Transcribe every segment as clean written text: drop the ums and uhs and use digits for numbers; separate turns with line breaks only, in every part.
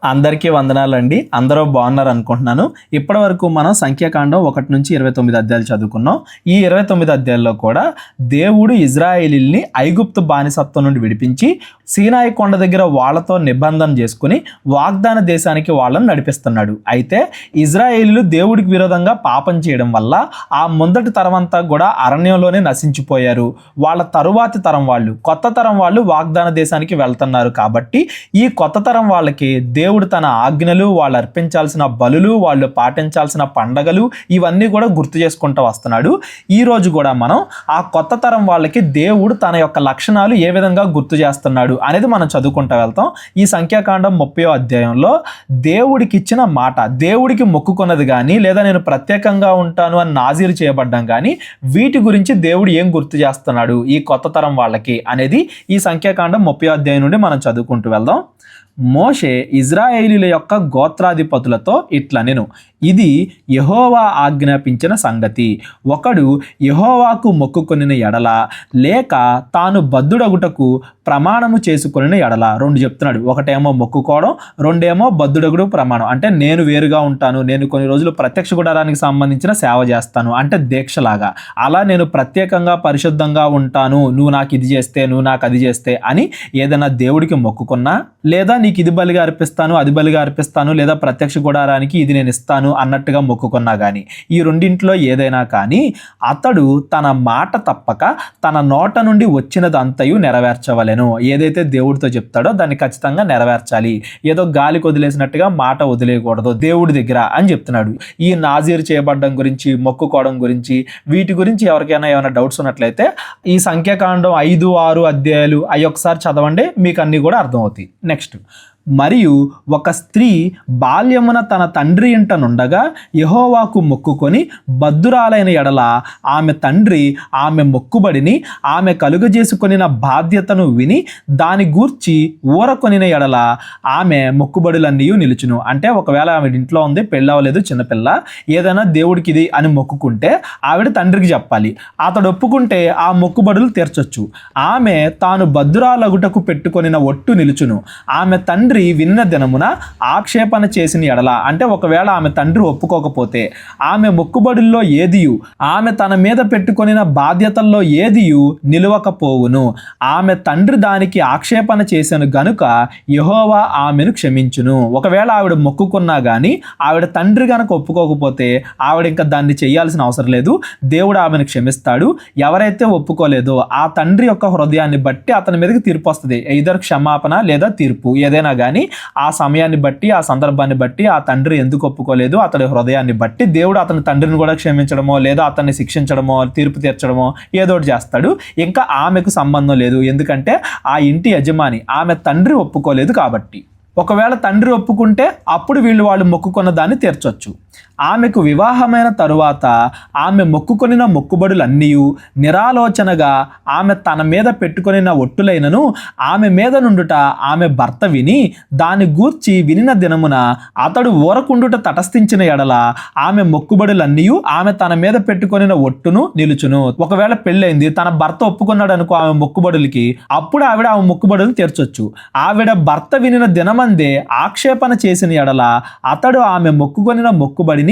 అందరికీ వందనాలండి. అందరూ బాగున్నారు అనుకుంటున్నాను. ఇప్పటివరకు మనం సంఖ్యాకాండం 1 నుంచి 29 అధ్యాయాలు చదువుకున్నాం. ఈ 29 అధ్యాయాల్లో కూడా దేవుడు ఇజ్రాయేలీల్ని ఐగుప్తు బానిసత్వం నుండి విడిపించి సీనాయి కొండ దగ్గర వాళ్ళతో నిబంధన చేసుకుని వాగ్దాన దేశానికి వాళ్ళని నడిపిస్తున్నాడు. అయితే ఇజ్రాయేలీలు దేవుడికి విరోధంగా పాపం చేయడం వల్ల ఆ ముందటి తరం అంతా కూడా అరణ్యంలోనే నశించిపోయారు. వాళ్ళ తరువాతి తరం వాళ్ళు, కొత్త తరం వాళ్ళు వాగ్దాన దేశానికి వెళ్తున్నారు. కాబట్టి ఈ కొత్త తరం వాళ్ళకి దేవుడు తన ఆజ్ఞలు, వాళ్ళు అర్పించాల్సిన బలులు, వాళ్ళు పాటించాల్సిన పండగలు ఇవన్నీ కూడా గుర్తు చేసుకుంటూ వస్తున్నాడు. ఈ రోజు కూడా మనం ఆ కొత్త తరం వాళ్ళకి దేవుడు తన యొక్క లక్షణాలు ఏ విధంగా గుర్తు చేస్తున్నాడు అనేది మనం చదువుకుంటూ వెళ్తాం. ఈ సంఖ్యాకాండం 30వ అధ్యాయంలో దేవుడికి ఇచ్చిన మాట, దేవుడికి మొక్కుకున్నది కానీ లేదా నేను ప్రత్యేకంగా ఉంటాను అని నాజీరు చేయబడ్డం కానీ వీటి గురించి దేవుడు ఏం గుర్తు చేస్తున్నాడు ఈ కొత్త తరం వాళ్ళకి అనేది ఈ సంఖ్యాకాండం 30వ అధ్యాయం నుండి మనం చదువుకుంటూ వెళ్దాం. మోషే ఇజ్రాయేలీల యొక్క గోత్రాధిపతులతో ఇట్లనెను, ఇది యెహోవా ఆజ్ఞాపించిన సంగతి. ఒకడు యెహోవాకు మొక్కుకొనిన ఎడల లేక తాను బద్ధుడగుటకు ప్రమాణము చేసుకొనిన ఎడల, రెండు చెప్తున్నాడు. ఒకటేమో మొక్కుకోవడం, రెండేమో బద్ధుడగుడు ప్రమాణం. అంటే నేను వేరుగా ఉంటాను, నేను కొన్ని రోజులు ప్రత్యక్ష గుడారానికి సంబంధించిన సేవ చేస్తాను అంటే దీక్షలాగా, అలా నేను ప్రత్యేకంగా పరిశుద్ధంగా ఉంటాను, నువ్వు నాకు ఇది చేస్తే, నువ్వు నాకు అది చేస్తే అని ఏదైనా దేవుడికి మొక్కుకున్నా, లేదా నీకు ఇది బలిగా అర్పిస్తాను, అది బలిగా అర్పిస్తాను, లేదా ప్రత్యక్ష గుడారానికి ఇది నేను ఇస్తాను అన్నట్టుగా మొక్కుకున్నా కానీ, ఈ రెండింటిలో ఏదైనా కానీ అతడు తన మాట తప్పక తన నోట నుండి వచ్చినదంతయు నెరవేర్చవలెను. ఏదైతే దేవుడితో చెప్తాడో దాన్ని ఖచ్చితంగా నెరవేర్చాలి. ఏదో గాలికి వదిలేసినట్టుగా మాట వదిలేయకూడదు దేవుడి దగ్గర అని చెప్తున్నాడు. ఈ నాజీరు చేయబడ్డం గురించి, మొక్కుకోవడం గురించి, వీటి గురించి ఎవరికైనా ఏమైనా డౌట్స్ ఉన్నట్లయితే ఈ సంఖ్యాకాండం 5, 6 అధ్యాయాలు అవి ఒకసారి చదవండి, మీకు అన్నీ కూడా అర్థమవుతాయి. నెక్స్ట్, మరియు ఒక స్త్రీ బాల్యమున తన తండ్రి ఇంట నుండగా యెహోవాకు మొక్కుకొని బద్ధురాలైన ఎడల ఆమె తండ్రి ఆమె మొక్కుబడిని, ఆమె కలుగజేసుకొనిన బాధ్యతను విని దాని గూర్చి ఊరకొనిన ఎడల ఆమె మొక్కుబడులన్నీ నిలుచును. అంటే ఒకవేళ ఆమె ఇంట్లో ఉంది, పెళ్ళవలేదు, చిన్నపిల్ల, ఏదైనా దేవుడికి ఇది అని మొక్కుకుంటే ఆవిడ తండ్రికి చెప్పాలి. అతడు ఒప్పుకుంటే ఆ మొక్కుబడులు తీర్చొచ్చు. ఆమె తాను బద్ధురాలగుటకు పెట్టుకొనిన ఒట్టు నిలుచును. ఆమె తండ్రి విన్న దినమున ఆక్షేపణ చేసిన ఎడల, అంటే ఒకవేళ ఆమె తండ్రి ఒప్పుకోకపోతే ఆమె మొక్కుబడుల్లో ఏదియు, ఆమె తన మీద పెట్టుకొనిన బాధ్యతల్లో ఏదియు నిలవకపోవును. ఆమె తండ్రి దానికి ఆక్షేపణ చేసిన గనుక యెహోవా ఆమెను క్షమించును. ఒకవేళ ఆవిడ మొక్కుకున్నా కానీ ఆవిడ తండ్రి గనక ఒప్పుకోకపోతే ఆవిడ ఇంకా దాన్ని చేయాల్సిన అవసరం లేదు, దేవుడు ఆమెను క్షమిస్తాడు. ఎవరైతే ఒప్పుకోలేదో ఆ తండ్రి యొక్క హృదయాన్ని బట్టి అతని మీదకి తీర్పు వస్తుంది. ఇద్దరు క్షమాపణ లేదా తీర్పు ఏదైనా కానీ ఆ సమయాన్ని బట్టి, ఆ సందర్భాన్ని బట్టి, ఆ తండ్రి ఎందుకు ఒప్పుకోలేదు అతడి హృదయాన్ని బట్టి దేవుడు అతని తండ్రిని కూడా క్షమించడమో లేదా అతన్ని శిక్షించడమో తీర్పు తీర్చడమో ఏదో ఒకటి చేస్తాడు. ఇంకా ఆమెకు సంబంధం లేదు, ఎందుకంటే ఆ ఇంటి యజమాని ఆమె తండ్రి ఒప్పుకోలేదు కాబట్టి. ఒకవేళ తండ్రి ఒప్పుకుంటే అప్పుడు వాళ్ళు మొక్కుకున్న దాన్ని తీర్చొచ్చు. ఆమెకు వివాహమైన తరువాత ఆమె మొక్కుకొనిన మొక్కుబడులన్నీ నిరాలోచనగా ఆమె తన మీద పెట్టుకొనిన ఒట్టులైనను ఆమె మీద నుండుట ఆమె భర్త విని దాని గూర్చి వినిన దినమున అతడు ఊరకుండుట తటస్థించిన ఎడల ఆమె మొక్కుబడులన్నీ ఆమె తన మీద పెట్టుకొనిన ఒట్టును నిలుచును. ఒకవేళ పెళ్ళైంది, తన భర్త ఒప్పుకున్నాడు అనుకో ఆమె మొక్కుబడులకి, అప్పుడు ఆవిడ ఆమె మొక్కుబడులు తీర్చొచ్చు. ఆవిడ భర్త వినిన దినమందే ఆక్షేపణ చేసిన ఎడల అతడు ఆమె మొక్కుకొనిన మొక్కుబడిని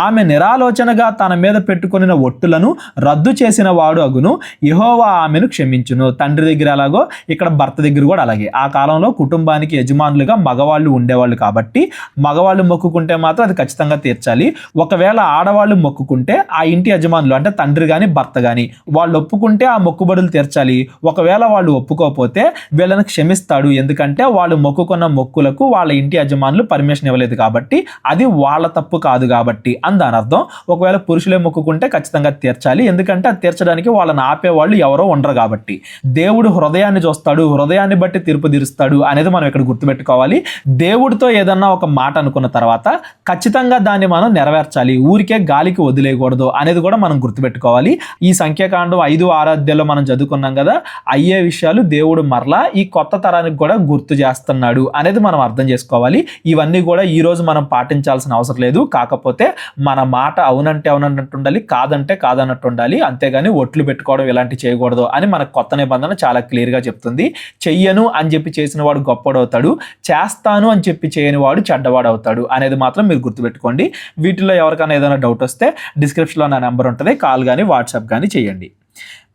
ఆమె నిరాలోచనగా తన మీద పెట్టుకొనిన ఒట్టులను రద్దు చేసిన వాడు అగును, యెహోవా ఆమెను క్షమించును. తండ్రి దగ్గర అలాగో ఇక్కడ భర్త దగ్గర కూడా అలాగే. ఆ కాలంలో కుటుంబానికి యజమానులుగా మగవాళ్ళు ఉండేవాళ్ళు కాబట్టి మగవాళ్ళు మొక్కుకుంటే మాత్రం అది ఖచ్చితంగా తీర్చాలి. ఒకవేళ ఆడవాళ్ళు మొక్కుకుంటే ఆ ఇంటి యజమానులు అంటే తండ్రి కానీ భర్త కానీ వాళ్ళు ఒప్పుకుంటే ఆ మొక్కుబడులు తీర్చాలి. ఒకవేళ వాళ్ళు ఒప్పుకోకపోతే వీళ్ళని క్షమిస్తాడు, ఎందుకంటే వాళ్ళు మొక్కుకున్న మొక్కులకు వాళ్ళ ఇంటి యజమానులు పర్మిషన్ ఇవ్వలేదు కాబట్టి అది వాళ్ళ తప్పు కాదు కాబట్టి అని దాని అర్థం. ఒకవేళ పురుషులే మొక్కుకుంటే ఖచ్చితంగా తీర్చాలి, ఎందుకంటే అది తీర్చడానికి వాళ్ళని ఆపేవాళ్ళు ఎవరో ఉండరు కాబట్టి. దేవుడు హృదయాన్ని చూస్తాడు, హృదయాన్ని బట్టి తీర్పు తీరుస్తాడు అనేది మనం ఇక్కడ గుర్తుపెట్టుకోవాలి. దేవుడితో ఏదన్నా ఒక మాట అనుకున్న తర్వాత ఖచ్చితంగా దాన్ని మనం నెరవేర్చాలి, ఊరికే గాలికి వదిలేయకూడదు అనేది కూడా మనం గుర్తుపెట్టుకోవాలి. ఈ సంఖ్యాకాండం 5, 6 అధ్యాయంలో మనం చదువుకున్నాం కదా, అయ్యే విషయాలు దేవుడు మరలా ఈ కొత్త తరానికి కూడా గుర్తు చేస్తున్నాడు అనేది మనం అర్థం చేసుకోవాలి. ఇవన్నీ కూడా ఈ రోజు మనం పాటించాల్సిన అవసరం లేదు. కాకపోతే మన మాట అవునంటే అవునన్నట్టు ఉండాలి, కాదంటే కాదన్నట్టు ఉండాలి. అంతేగాని ఒట్లు పెట్టుకోవడం ఇలాంటివి చేయకూడదు అని మనకు కొత్త నిబంధన చాలా క్లియర్గా చెప్తుంది. చెయ్యను అని చెప్పి చేసిన వాడు గొప్పవాడవుతాడు, చేస్తాను అని చెప్పి చేయని వాడు చెడ్డవాడు అవుతాడు అనేది మాత్రం మీరు గుర్తుపెట్టుకోండి. వీటిలో ఎవరికైనా ఏదైనా డౌట్ వస్తే డిస్క్రిప్షన్లో నా నెంబర్ ఉంటుంది, కాల్ కానీ వాట్సాప్ కానీ చేయండి.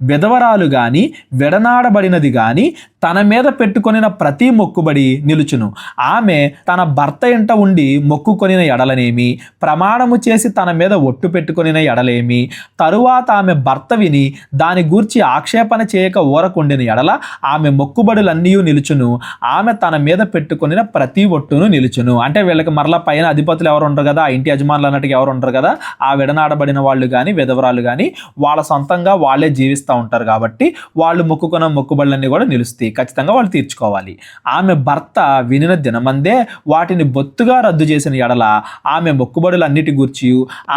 విధవరాలు గాని విడనాడబడినది గాని తన మీద పెట్టుకొనిన ప్రతి మొక్కుబడి నిలుచును. ఆమె తన భర్త ఇంట ఉండి మొక్కుకొనిన ఎడలనేమి, ప్రమాణము చేసి తన మీద ఒట్టు పెట్టుకొనిన ఎడలేమి, తరువాత ఆమె భర్త విని దాని గూర్చి ఆక్షేపణ చేయక ఊరకుండిన ఎడల ఆమె మొక్కుబడులన్నీ నిలుచును. ఆమె తన మీద పెట్టుకొనిన ప్రతి ఒట్టును నిలుచును. అంటే వీళ్ళకి మరలా పైన అధిపతులు ఎవరు ఉండరు కదా, ఆ ఇంటి యజమానులు అన్నట్టుగా ఎవరు ఉండరు కదా, ఆ విడనాడబడిన వాళ్ళు కానీ విధవరాలు కానీ వాళ్ళ సొంతంగా వాళ్ళే జీవిస్తూ ఉంటారు కాబట్టి వాళ్ళు మొక్కుకున్న మొక్కుబడులన్నీ కూడా నిలుస్తాయి, ఖచ్చితంగా వాళ్ళు తీర్చుకోవాలి. ఆమె భర్త వినిన దినమందే వాటిని బొత్తుగా రద్దు చేసిన ఎడల ఆమె మొక్కుబడులన్నిటి గూర్చి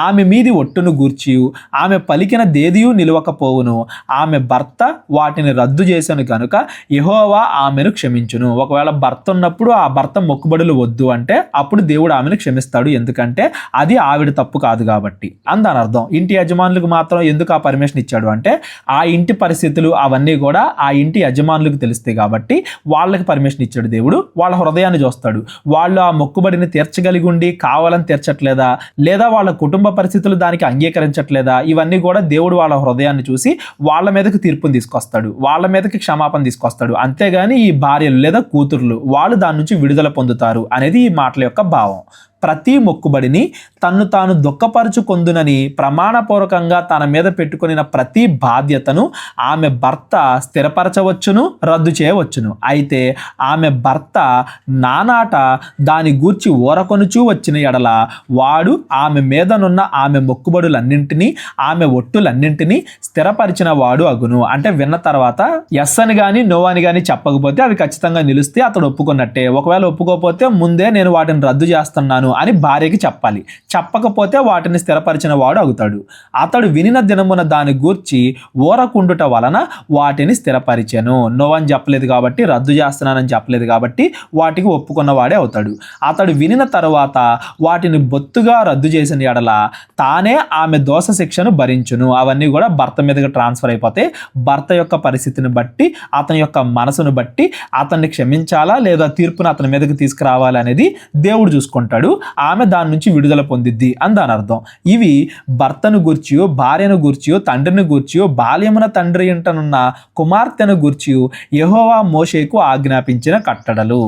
ఆమె మీది ఒట్టును గూర్చి ఆమె పలికిన దేదియు నిలవకపోవును. ఆమె భర్త వాటిని రద్దు చేసను కనుక యెహోవా ఆమెను క్షమించును. ఒకవేళ భర్త ఉన్నప్పుడు ఆ భర్త మొక్కుబడులు వద్దు అంటే అప్పుడు దేవుడు ఆమెను క్షమిస్తాడు, ఎందుకంటే అది ఆవిడ తప్పు కాదు కాబట్టి. అందాని అర్థం. ఇంటి యజమానులకు మాత్రం ఎందుకు ఆ పర్మిషన్ ఇచ్చాడు అంటే ఆ ఇంటి పరిస్థితులు అవన్నీ కూడా ఆ ఇంటి యజమానులకు తెలుస్తాయి కాబట్టి వాళ్ళకి పర్మిషన్ ఇచ్చాడు దేవుడు. వాళ్ళ హృదయాన్ని చూస్తాడు. వాళ్ళు ఆ మొక్కుబడిని తీర్చగలిగి ఉండి కావాలని తీర్చట్లేదా, లేదా వాళ్ళ కుటుంబ పరిస్థితులు దానికి అంగీకరించట్లేదా, ఇవన్నీ కూడా దేవుడు వాళ్ళ హృదయాన్ని చూసి వాళ్ళ మీదకి తీర్పుని తీసుకొస్తాడు, వాళ్ళ మీదకి క్షమాపణ తీసుకొస్తాడు. అంతేగాని ఈ భార్యలు లేదా కూతుర్లు వాళ్ళు దాని నుంచి విడుదల పొందుతారు అనేది ఈ మాటల యొక్క భావం. ప్రతి మొక్కుబడిని తన్ను తాను దుఃఖపరుచుకొందునని ప్రమాణపూర్వకంగా తన మీద పెట్టుకొనిన ప్రతి బాధ్యతను ఆమె భర్త స్థిరపరచవచ్చును, రద్దు చేయవచ్చును. అయితే ఆమె భర్త నానాట దాని గూర్చి ఊరకొనుచూ వచ్చిన ఎడల వాడు ఆమె మీదనున్న ఆమె మొక్కుబడులన్నింటినీ ఆమె ఒట్టులన్నింటినీ స్థిరపరిచిన వాడు అగును. అంటే విన్న తర్వాత ఎస్ అని కానీ నో అని కానీ చెప్పకపోతే అవి ఖచ్చితంగా నిలిస్తే అతడు ఒప్పుకున్నట్టే. ఒకవేళ ఒప్పుకోకపోతే ముందే నేను వాటిని రద్దు చేస్తున్నాను అని భార్యకి చెప్పాలి. చెప్పకపోతే వాటిని స్థిరపరిచిన వాడు అవుతాడు. అతడు వినిన దినమున దాని గూర్చి ఊరకుండుట వలన వాటిని స్థిరపరిచెను. నో అని చెప్పలేదు కాబట్టి, రద్దు చేస్తున్నానని చెప్పలేదు కాబట్టి వాటికి ఒప్పుకున్న వాడే అవుతాడు. అతడు వినిన తర్వాత వాటిని బొత్తుగా రద్దు చేసిన ఎడల తానే ఆమె దోష శిక్షను భరించును. అవన్నీ కూడా భర్త మీదకి ట్రాన్స్ఫర్ అయిపోతే భర్త యొక్క పరిస్థితిని బట్టి, అతని యొక్క మనసును బట్టి అతన్ని క్షమించాలా లేదా తీర్పును అతని మీదకి తీసుకురావాలి అనేది దేవుడు చూసుకుంటాడు. ఆమె దాని నుంచి విడుదల పొందిద్ది అని దాని అర్థం. ఇవి భర్తను గూర్చియో, భార్యను గూర్చియో, తండ్రిని గూర్చియో, బాల్యమున తండ్రి ఇంటనున్న కుమార్తెను గూర్చియో యెహోవా మోషేకు ఆజ్ఞాపించిన కట్టడలు.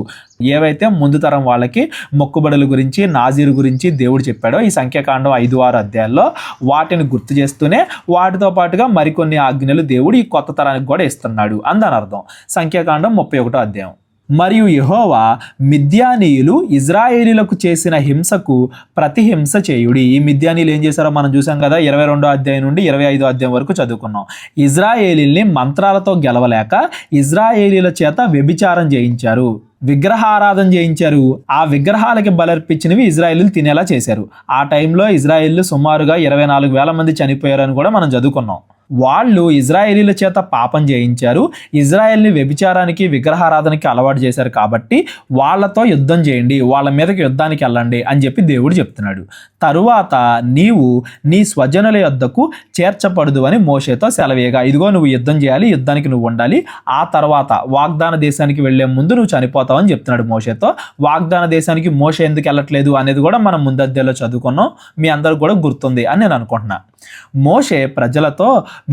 ఏవైతే ముందు తరం వాళ్ళకి మొక్కుబడుల గురించి, నాజీరు గురించి దేవుడు చెప్పాడో ఈ సంఖ్యాకాండం 5-6 అధ్యాయాల్లో వాటిని గుర్తు చేస్తూనే వాటితో పాటుగా మరికొన్ని ఆజ్ఞలు దేవుడు ఈ కొత్త తరానికి కూడా ఇస్తున్నాడు అని దాని అర్థం. సంఖ్యాకాండం 31 అధ్యాయం. మరియు యెహోవా మిద్యానీయులు ఇజ్రాయేలీలకు చేసిన హింసకు ప్రతిహింస చేయుడి. ఈ మిద్యానీయులు ఏం చేశారో మనం చూసాం కదా, 22 అధ్యాయం నుండి 25 అధ్యాయం వరకు చదువుకున్నాం. ఇజ్రాయేలీల్ని మంత్రాలతో గెలవలేక ఇజ్రాయేలీల చేత వ్యభిచారం చేయించారు, విగ్రహారాధన చేయించారు. ఆ విగ్రహాలకి బలర్పించినవి ఇజ్రాయేలీలు తినేలా చేశారు. ఆ టైంలో ఇజ్రాయేలీలు సుమారుగా 24,000 మంది చనిపోయారని కూడా మనం చదువుకున్నాం. వాళ్ళు ఇజ్రాయేలీల చేత పాపం చేయించారు, ఇజ్రాయేల్ని వ్యభిచారానికి, విగ్రహారాధనకి అలవాటు చేశారు కాబట్టి వాళ్ళతో యుద్ధం చేయండి, వాళ్ళ మీదకి యుద్ధానికి వెళ్ళండి అని చెప్పి దేవుడు చెప్తున్నాడు. తరువాత నీవు నీ స్వజనుల యొద్దకు చేర్చబడదు అని మోషేతో సెలవేయగా, ఇదిగో నువ్వు యుద్ధం చేయాలి, యుద్ధానికి నువ్వు ఉండాలి, ఆ తర్వాత వాగ్దాన దేశానికి వెళ్లే ముందు నువ్వు చనిపోతావు అని చెప్తున్నాడు మోషేతో. వాగ్దాన దేశానికి మోషే ఎందుకు వెళ్ళట్లేదు అనేది కూడా మనం ముందధ్యాయంలో చదువుకున్నాం, మీ అందరికి కూడా గుర్తుంది అని నేను అనుకుంటున్నా. మోషే ప్రజలతో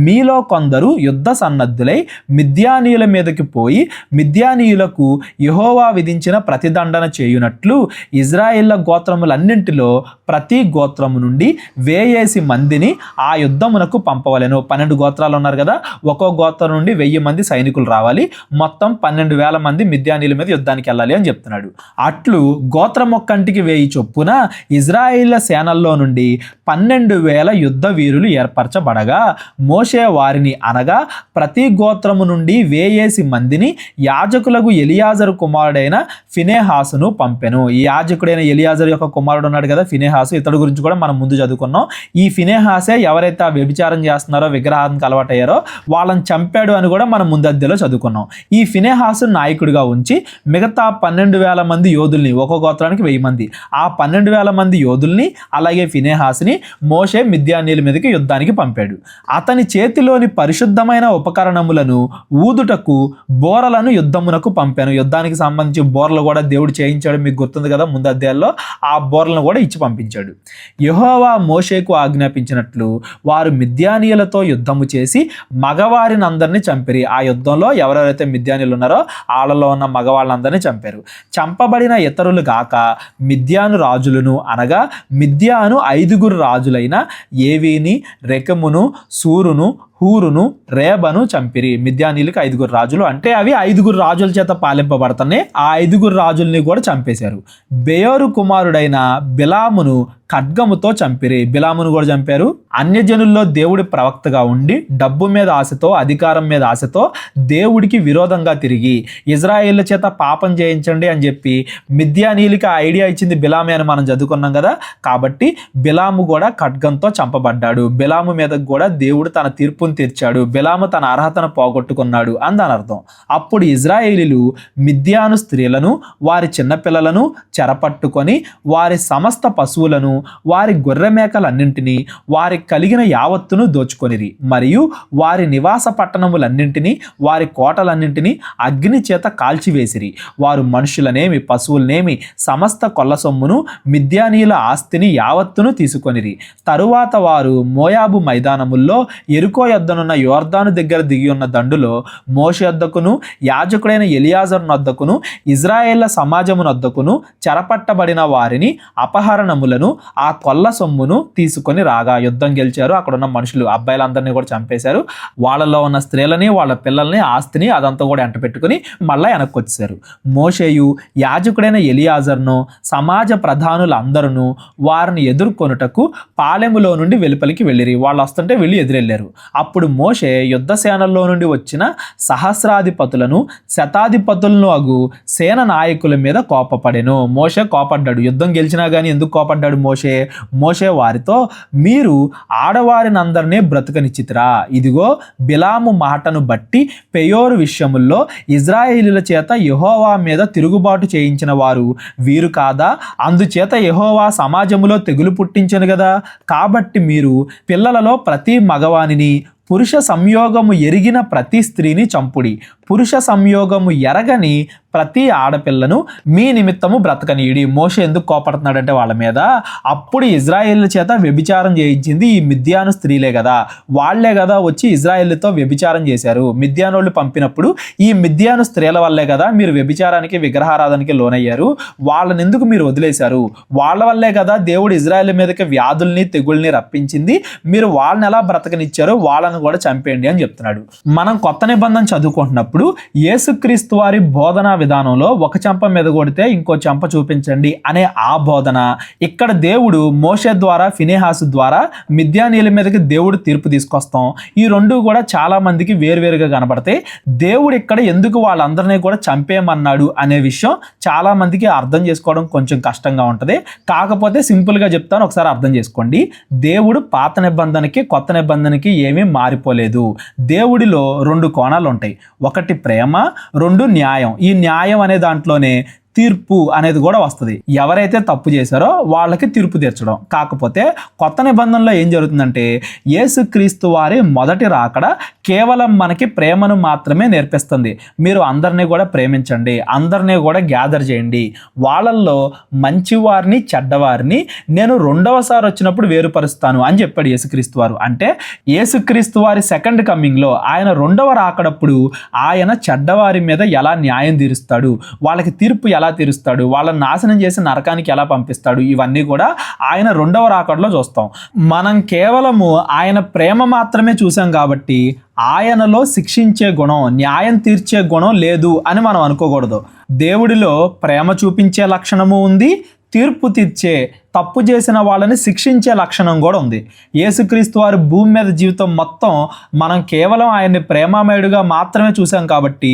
మీలో కొందరు యుద్ధ సన్నద్ధులై మిద్యానీయుల మీదకి పోయి మిద్యానీయులకు యెహోవా విధించిన ప్రతిదండన చేయునట్లు ఇజ్రాయేళ్ల గోత్రములన్నింటిలో ప్రతి గోత్రము నుండి 1000 మందిని ఆ యుద్ధమునకు పంపవలెను. 12 గోత్రాలు ఉన్నారు కదా, ఒక్కో గోత్రం నుండి 1000 మంది సైనికులు రావాలి, మొత్తం 12,000 మంది మిద్యానీయుల మీద యుద్ధానికి వెళ్ళాలి అని చెప్తున్నాడు. అట్లు గోత్రం ఒక్కంటికి 1000 చొప్పున ఇజ్రాయేళ్ల సేనల్లో నుండి 12,000 యుద్ధ వీరులు ఏర్పరచబడగా మోషే వారిని అనగా ప్రతి గోత్రము నుండి 1000 మందిని యాజకులకు ఎలియాజరు కుమారుడైన ఫినెహాసును పంపెను. ఈ యాజకుడైన ఎలియాజరు యొక్క కుమారుడు ఉన్నాడు కదా ఫినెహాసు, ఇతడు గురించి కూడా మనం ముందు చదువుకున్నాం. ఈ ఫినెహాసే ఎవరైతే వ్యభిచారం చేస్తున్నారో, విగ్రహానికి అలవాటయ్యారో వాళ్ళని చంపాడు అని కూడా మనం ముందు అధ్యాయంలో చదువుకున్నాం. ఈ ఫినెహాసు నాయకుడిగా ఉంచి మిగతా 12,000 మంది యోధుల్ని, ఒక్కో గోత్రానికి 1000 మంది, ఆ 12,000 మంది యోధుల్ని అలాగే ఫినెహాసుని మోషే మిద్యానీయుల మీదకి యుద్ధానికి పంపాడు. అతని చేతిలోని పరిశుద్ధమైన ఉపకరణములను ఊదుటకు బోరలను యుద్ధమునకు పంపాను. యుద్ధానికి సంబంధించి బోర్లు కూడా దేవుడు చేయించాడు, మీకు గుర్తుంది కదా ముందు అధ్యాయంలో. ఆ బోర్లను కూడా ఇచ్చి పంపించాడు. యెహోవా మోషేకు ఆజ్ఞాపించినట్లు వారు మిద్యానీయులతో యుద్ధము చేసి మగవారిని అందరినీ చంపిరి. ఆ యుద్ధంలో ఎవరెవరైతే మిద్యానీయులు ఉన్నారో వాళ్ళలో ఉన్న మగవాళ్ళందరినీ చంపారు. చంపబడిన ఇతరులు గాక మిద్యాను రాజులను అనగా మిద్యాను 5 రాజులైన ఏవీని, రెకమును, సూరును, హూరును, రేబను చంపిరి. మిద్యానీయులకు 5 రాజులు అంటే అవి 5 రాజుల చేత పాలింపబడుతున్నాయి. ఆ 5 రాజుల్ని కూడా చంపేశారు. బెయోరు కుమారుడైన బిలామును ఖడ్గముతో చంపిరి. బిలామును కూడా చంపారు. అన్యజనుల్లో దేవుడి ప్రవక్తగా ఉండి డబ్బు మీద ఆశతో, అధికారం మీద ఆశతో దేవుడికి విరోధంగా తిరిగి ఇజ్రాయేళ్ల చేత పాపం చేయించండి అని చెప్పి మిద్యానీయులకి ఆ ఐడియా ఇచ్చింది బిలామే అని మనం చదువుకున్నాం కదా. కాబట్టి బిలాము కూడా ఖడ్గంతో చంపబడ్డాడు. బిలాము మీద కూడా దేవుడు తన తీర్పును తీర్చాడు. బిలాము తన అర్హతను పోగొట్టుకున్నాడు అని దాని అర్థం. అప్పుడు ఇజ్రాయేలీలు మిద్యాను స్త్రీలను, వారి చిన్నపిల్లలను చెరపట్టుకొని వారి సమస్త పశువులను, వారి గొర్రె మేకలన్నింటినీ, వారి కలిగిన యావత్తును దోచుకొనిరి. మరియు వారి నివాస పట్టణములన్నింటినీ, వారి కోటలన్నింటినీ అగ్ని చేత కాల్చివేసిరి. వారు మనుషులనేమి, పశువులనేమి, సమస్త కొల్ల సొమ్మును, మిద్యానీయుల ఆస్తిని యావత్తును తీసుకొనిరి. తరువాత వారు మోయాబు మైదానముల్లో ఎరుకో యొద్దనున్న యోర్దాను దగ్గర దిగి ఉన్న దండులో మోషే యొద్దకును, యాజకుడైన ఎలియాజరు నొద్దకును, ఇజ్రాయేళ్ల సమాజము నొద్దకును చెరపట్టబడిన వారిని, అపహరణములను, ఆ కొల్ల సొమ్మును తీసుకొని రాగా యుద్ధం గెలిచారు. అక్కడ ఉన్న మనుషులు అబ్బాయిలందరినీ కూడా చంపేశారు. వాళ్ళలో ఉన్న స్త్రీలని, వాళ్ళ పిల్లల్ని, ఆస్తిని అదంతా కూడా ఎంట పెట్టుకుని మళ్ళా వెనక్కి వచ్చేసారు. మోషేయు యాజకుడైన ఎలియాజరును సమాజ ప్రధానులందరూ వారిని ఎదుర్కొనుటకు పాలెములో నుండి వెలుపలికి వెళ్ళిరి. వాళ్ళు వస్తుంటే వెళ్ళి ఎదురెళ్ళారు. అప్పుడు మోషే యుద్ధ సేనల్లో నుండి వచ్చిన సహస్రాధిపతులను, శతాధిపతులను అగు సేన నాయకుల మీద కోపపడెను. మోషే కోపడ్డాడు. యుద్ధం గెలిచినా కానీ ఎందుకు కోపడ్డాడు మోషే వారితో, మీరు ఆడవారినందరినీ బ్రతుకనిచ్చితిరా. ఇదిగో బిలాము మాటను బట్టి పెయోరు విషయముల్లో ఇజ్రాయేలీల చేత యెహోవా మీద తిరుగుబాటు చేయించిన వారు వీరు కాదా? అందుచేత యెహోవా సమాజములో తెగులు పుట్టించెను కదా. కాబట్టి మీరు పిల్లలలో ప్రతి మగవానిని, పురుష సంయోగము ఎరిగిన ప్రతి స్త్రీని చంపుడి. పురుష సంయోగము ఎరగని ప్రతి ఆడపిల్లను మీ నిమిత్తము బ్రతకనీయుడి. మోషే ఎందుకు కోపడుతున్నాడంటే వాళ్ళ మీద, అప్పుడు ఇజ్రాయేళ్ల చేత వ్యభిచారం చేయించింది ఈ మిద్యాను స్త్రీలే కదా. వాళ్లే కదా వచ్చి ఇజ్రాయేళ్లతో వ్యభిచారం చేశారు. మిద్యానోళ్ళు పంపినప్పుడు ఈ మిద్యాను స్త్రీల వల్లే కదా మీరు వ్యభిచారానికి, విగ్రహారాధనకి లోనయ్యారు. వాళ్ళని ఎందుకు మీరు వదిలేశారు? వాళ్ళ వల్లే కదా దేవుడు ఇజ్రాయేల్ మీదకి వ్యాధుల్ని, తెగుల్ని రప్పించింది. మీరు వాళ్ళని ఎలా బ్రతకనిచ్చారో వాళ్ళని కూడా చంపేయండి అని చెప్తున్నాడు. మనం కొత్త నిబంధన చదువుకుంటున్నప్పుడు యేసుక్రీస్తు వారి బోధనా విధానంలో ఒక చెంప మీద కొడితే ఇంకో చెంప చూపించండి అనే ఆ బోధన ఇక్కడ దేవుడు మోషే ద్వారా, ఫినెహాసు ద్వారా మిద్యానీయుల మీదకి దేవుడు తీర్పు తీసుకొస్తాం. ఈ రెండు కూడా చాలా మందికి వేరువేరుగా కనబడతాయి. దేవుడు ఇక్కడ ఎందుకు వాళ్ళందరినీ కూడా చంపేయమన్నాడు అనే విషయం చాలా మందికి అర్థం చేసుకోవడం కొంచెం కష్టంగా ఉంటుంది. కాకపోతే సింపుల్గా చెప్తాను, ఒకసారి అర్థం చేసుకోండి. దేవుడు పాత నిబంధనకి, కొత్త నిబంధనకి ఏమీ మారిపోలేదు. దేవుడిలో 2 కోణాలు ఉంటాయి. ఒకటి ప్రేమ, 2 న్యాయం. ఈ న్యాయం అనే దాంట్లోనే తీర్పు అనేది కూడా వస్తుంది. ఎవరైతే తప్పు చేశారో వాళ్ళకి తీర్పు తీర్చడం. కాకపోతే కొత్త నిబంధనలో ఏం జరుగుతుందంటే యేసుక్రీస్తు వారి మొదటి రాకడ కేవలం మనకి ప్రేమను మాత్రమే నేర్పిస్తుంది. మీరు అందరినీ కూడా ప్రేమించండి, అందరినీ కూడా గ్యాదర్ చేయండి. వాళ్ళల్లో మంచివారిని, చెడ్డవారిని నేను 2వసారి వచ్చినప్పుడు వేరుపరుస్తాను అని చెప్పాడు యేసుక్రీస్తు వారు. అంటే యేసుక్రీస్తు వారి సెకండ్ కమింగ్లో, ఆయన 2వ రాకడప్పుడు ఆయన చెడ్డవారి మీద ఎలా న్యాయం తీరుస్తాడు, వాళ్ళకి తీర్పు ఎలా తీరుస్తాడు, వాళ్ళని నాశనం చేసి నరకానికి ఎలా పంపిస్తాడు, ఇవన్నీ కూడా ఆయన 2వ రాకడలో చూస్తాం. మనం కేవలము ఆయన ప్రేమ మాత్రమే చూసాం కాబట్టి ఆయనలో శిక్షించే గుణం, న్యాయం తీర్చే గుణం లేదు అని మనం అనుకోకూడదు. దేవుడిలో ప్రేమ చూపించే లక్షణము ఉంది, తీర్పు తీర్చే, తప్పు చేసిన వాళ్ళని శిక్షించే లక్షణం కూడా ఉంది. యేసుక్రీస్తు వారి భూమి మీద జీవితం మొత్తం మనం కేవలం ఆయన్ని ప్రేమామయుడిగా మాత్రమే చూసాం కాబట్టి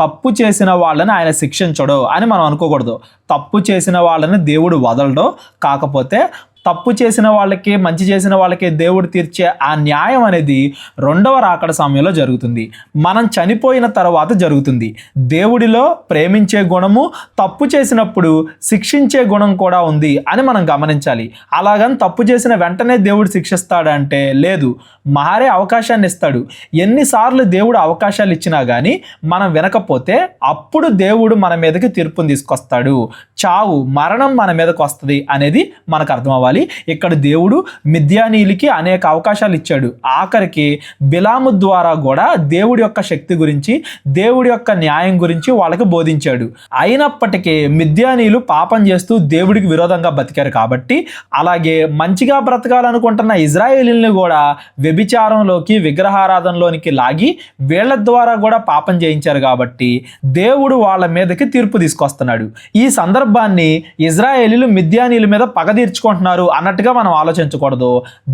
తప్పు చేసిన వాళ్ళని ఆయన శిక్షించడు అని మనం అనుకోకూడదు. తప్పు చేసిన వాళ్ళని దేవుడు వదలడు. కాకపోతే తప్పు చేసిన వాళ్ళకి, మంచి చేసిన వాళ్ళకి దేవుడు తీర్చే ఆ న్యాయం అనేది రెండవ రాకడ సమయంలో జరుగుతుంది. మనం చనిపోయిన తర్వాత జరుగుతుంది. దేవుడిలో ప్రేమించే గుణము, తప్పు చేసినప్పుడు శిక్షించే గుణం కూడా ఉంది అని మనం గమనించాలి. అలాగని తప్పు చేసిన వెంటనే దేవుడు శిక్షిస్తాడంటే లేదు, మారే అవకాశాన్ని ఇస్తాడు. ఎన్నిసార్లు దేవుడు అవకాశాలు ఇచ్చినా కానీ మనం వినకపోతే అప్పుడు దేవుడు మన మీదకి తీర్పుని తీసుకొస్తాడు. చావు, మరణం మన మీదకి వస్తుంది అనేది మనకు అర్థం అవ్వాలి. ఇక్కడ దేవుడు మిద్యానీయులకి అనేక అవకాశాలు ఇచ్చాడు. ఆఖరికి బిలాము ద్వారా కూడా దేవుడి యొక్క శక్తి గురించి, దేవుడి యొక్క న్యాయం గురించి వాళ్ళకి బోధించాడు. అయినప్పటికీ మిద్యానీయులు పాపం చేస్తూ దేవుడికి విరోధంగా బతికారు కాబట్టి, అలాగే మంచిగా బ్రతకాలనుకుంటున్న ఇజ్రాయేలీల్ని కూడా వ్యభిచారంలోకి, విగ్రహారాధనలోనికి లాగి వీళ్ళ ద్వారా కూడా పాపం చేయించారు కాబట్టి దేవుడు వాళ్ళ మీదకి తీర్పు తీసుకొస్తున్నాడు. ఈ సందర్భాన్ని ఇజ్రాయేలీలు మిద్యానీయుల మీద పగ తీర్చుకుంటున్నారు అన్నట్టుగా మనం ఆలోచించకూడదు.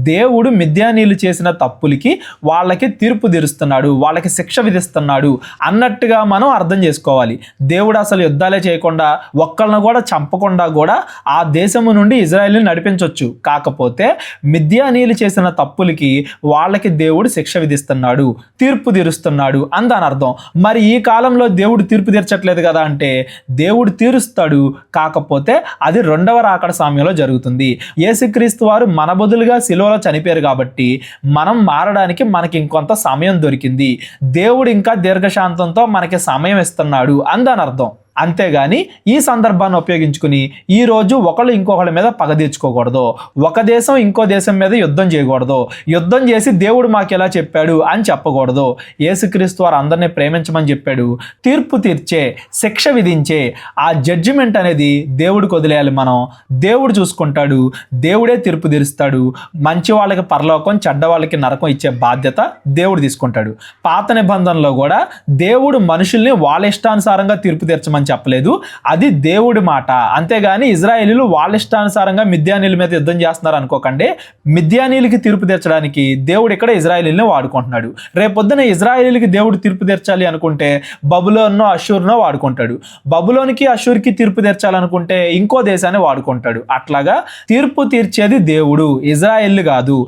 దేవుడు మిద్యానీయులు చేసిన తప్పులకి వాళ్ళకి తీర్పు తీరుస్తున్నాడు, వాళ్ళకి శిక్ష విధిస్తున్నాడు అన్నట్టుగా మనం అర్థం చేసుకోవాలి. దేవుడు అసలు యుద్ధాలే చేయకుండా, ఒక్కళ్ళను కూడా చంపకుండా కూడా ఆ దేశము నుండి ఇజ్రాయేల్ని నడిపించవచ్చు. కాకపోతే మిద్యానీయులు చేసిన తప్పులకి వాళ్ళకి దేవుడు శిక్ష విధిస్తున్నాడు, తీర్పు తీరుస్తున్నాడు అని దాని అర్థం. మరి ఈ కాలంలో దేవుడు తీర్పు తీర్చట్లేదు కదా అంటే దేవుడు తీరుస్తాడు, కాకపోతే అది రెండవ రాకడ సమయంలో జరుగుతుంది. యేసుక్రీస్తు వారు మన బదులుగా శిలువలో చనిపోయారు కాబట్టి మనం మారడానికి మనకి ఇంకొంత సమయం దొరికింది. దేవుడు ఇంకా దీర్ఘశాంతంతో మనకి సమయం ఇస్తున్నాడు అని దాని అర్థం. అంతేగాని ఈ సందర్భాన్ని ఉపయోగించుకుని ఈరోజు ఒకళ్ళు ఇంకొకళ్ళ మీద పగ తీర్చుకోకూడదు. ఒక దేశం ఇంకో దేశం మీద యుద్ధం చేయకూడదు. యుద్ధం చేసి దేవుడు మాకు ఎలా చెప్పాడు అని చెప్పకూడదు. యేసుక్రీస్తు వారు అందరినీ ప్రేమించమని చెప్పాడు. తీర్పు తీర్చే, శిక్ష విధించే ఆ జడ్జిమెంట్ అనేది దేవుడికి వదిలేయాలి. మనం దేవుడు చూసుకుంటాడు, దేవుడే తీర్పు తీరుస్తాడు. మంచి వాళ్ళకి పరలోకం, చెడ్డ వాళ్ళకి నరకం ఇచ్చే బాధ్యత దేవుడు తీసుకుంటాడు. పాత నిబంధనలో కూడా దేవుడు మనుషుల్ని వాళ్ళ ఇష్టానుసారంగా తీర్పు తీర్చమని చెప్పలేదు, అది దేవుడి మాట. అంతేగాని ఇజ్రాయేలీలు వాళ్ళ ఇష్టానుసారంగా మిద్యానీయుల మీద యుద్ధం చేస్తున్నారు అనుకోకండి. మిద్యానీయులకి తీర్పు తీర్చడానికి దేవుడు ఇక్కడ ఇజ్రాయేలీని వాడుకుంటున్నాడు. రేపొద్దున ఇజ్రాయేలీలకి దేవుడు తీర్పు తీర్చాలి అనుకుంటే బబులోనో అషూర్నో వాడుకుంటాడు. బబులోనికి, అషూర్కి తీర్పు తీర్చాలనుకుంటే ఇంకో దేశాన్ని వాడుకుంటాడు. అట్లాగా తీర్పు తీర్చేది దేవుడు, ఇజ్రాయేల్ కాదు.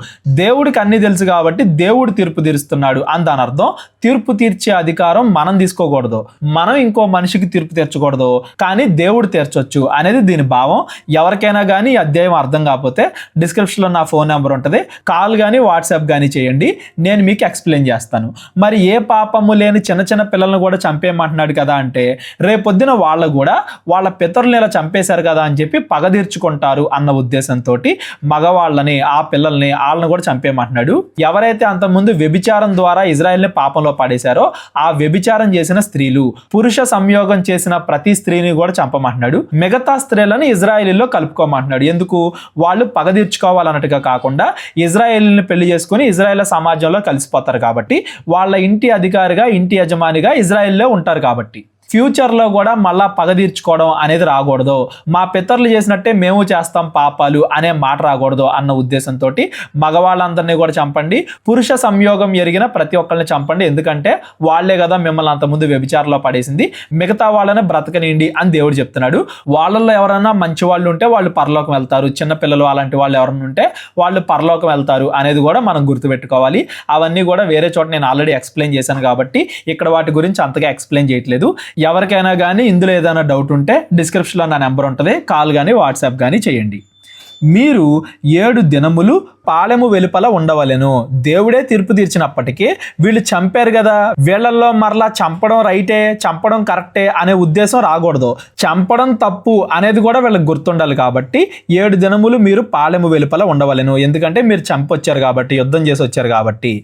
దేవుడికి అన్ని తెలుసు కాబట్టి దేవుడు తీర్పు తీరుస్తున్నాడు అని దాని అర్థం. తీర్పు తీర్చే అధికారం మనం తీసుకోకూడదు, మనం ఇంకో మనిషికి తీర్పు తీర్చకూడదు, కానీ దేవుడు తీర్చొచ్చు అనేది దీని భావం. ఎవరికైనా కానీ ఈ అధ్యాయం అర్థం కాకపోతే డిస్క్రిప్షన్లో నా ఫోన్ నెంబర్ ఉంటుంది, కాల్ కానీ వాట్సాప్ కానీ చేయండి, నేను మీకు ఎక్స్ప్లెయిన్ చేస్తాను. మరి ఏ పాపము లేని చిన్న చిన్న పిల్లలను కూడా చంపేయమంటున్నాడు కదా అంటే రేపొద్దున వాళ్ళు కూడా వాళ్ళ పితరులను ఇలా చంపేశారు కదా అని చెప్పి పగ తీర్చుకుంటారు అన్న ఉద్దేశంతో మగవాళ్ళని, ఆ పిల్లల్ని, వాళ్ళని కూడా చంపేయమంటున్నాడు. ఎవరైతే అంతకుముందు వ్యభిచారం ద్వారా ఇజ్రాయెల్ని పాపంలో పడేశారో ఆ వ్యభిచారం చేసిన స్త్రీలు, పురుష సంయోగం చేసిన ప్రతి స్త్రీని కూడా చంపమంటున్నాడు. మిగతా స్త్రీలను ఇజ్రాయేలీలో కలుపుకోమంటున్నాడు. ఎందుకు? వాళ్ళు పగ తీర్చుకోవాలన్నట్టుగా కాకుండా ఇజ్రాయేలీని పెళ్లి చేసుకుని ఇజ్రాయేల్ సమాజంలో కలిసిపోతారు కాబట్టి, వాళ్ళ ఇంటి అధికారిగా, ఇంటి యజమానిగా ఇజ్రాయేల్లో ఉంటారు కాబట్టి. ఫ్యూచర్లో కూడా మళ్ళా పగ తీర్చుకోవడం అనేది రాకూడదు. మా పితరులు చేసినట్టే మేము చేస్తాం పాపాలు అనే మాట రాకూడదు అన్న ఉద్దేశంతో మగవాళ్ళందరినీ కూడా చంపండి, పురుష సంయోగం ఎరిగిన ప్రతి ఒక్కరిని చంపండి, ఎందుకంటే వాళ్ళే కదా మిమ్మల్ని అంతకుముందు వ్యభిచారంలో పడేసింది, మిగతా వాళ్ళని బ్రతకనిండి అని దేవుడు చెప్తున్నాడు. వాళ్ళల్లో ఎవరైనా మంచి వాళ్ళు ఉంటే వాళ్ళు పరలోకం వెళ్తారు, చిన్నపిల్లలు అలాంటి వాళ్ళు ఎవరైనా ఉంటే వాళ్ళు పరలోకం వెళ్తారు అనేది కూడా మనం గుర్తుపెట్టుకోవాలి. అవన్నీ కూడా వేరే చోట నేను ఆల్రెడీ ఎక్స్ప్లెయిన్ చేశాను కాబట్టి ఇక్కడ వాటి గురించి అంతగా ఎక్స్ప్లెయిన్ చేయట్లేదు. ఎవరికైనా కానీ ఇందులో ఏదైనా డౌట్ ఉంటే డిస్క్రిప్షన్లో నా నెంబర్ ఉంటుంది, కాల్ కానీ వాట్సాప్ కానీ చేయండి. మీరు 7 దినములు పాలెము వెలుపల ఉండవలెను. దేవుడే తీర్పు తీర్చినప్పటికీ వీళ్ళు చంపారు కదా, వీళ్ళల్లో మరలా చంపడం రైటే, చంపడం కరెక్టే అనే ఉద్దేశం రాకూడదు. చంపడం తప్పు అనేది కూడా వీళ్ళకి గుర్తుండాలి. కాబట్టి 7 దినములు మీరు పాలెము వెలుపల ఉండవలెను. ఎందుకంటే మీరు చంపొచ్చారు కాబట్టి, యుద్ధం చేసి వచ్చారు కాబట్టి.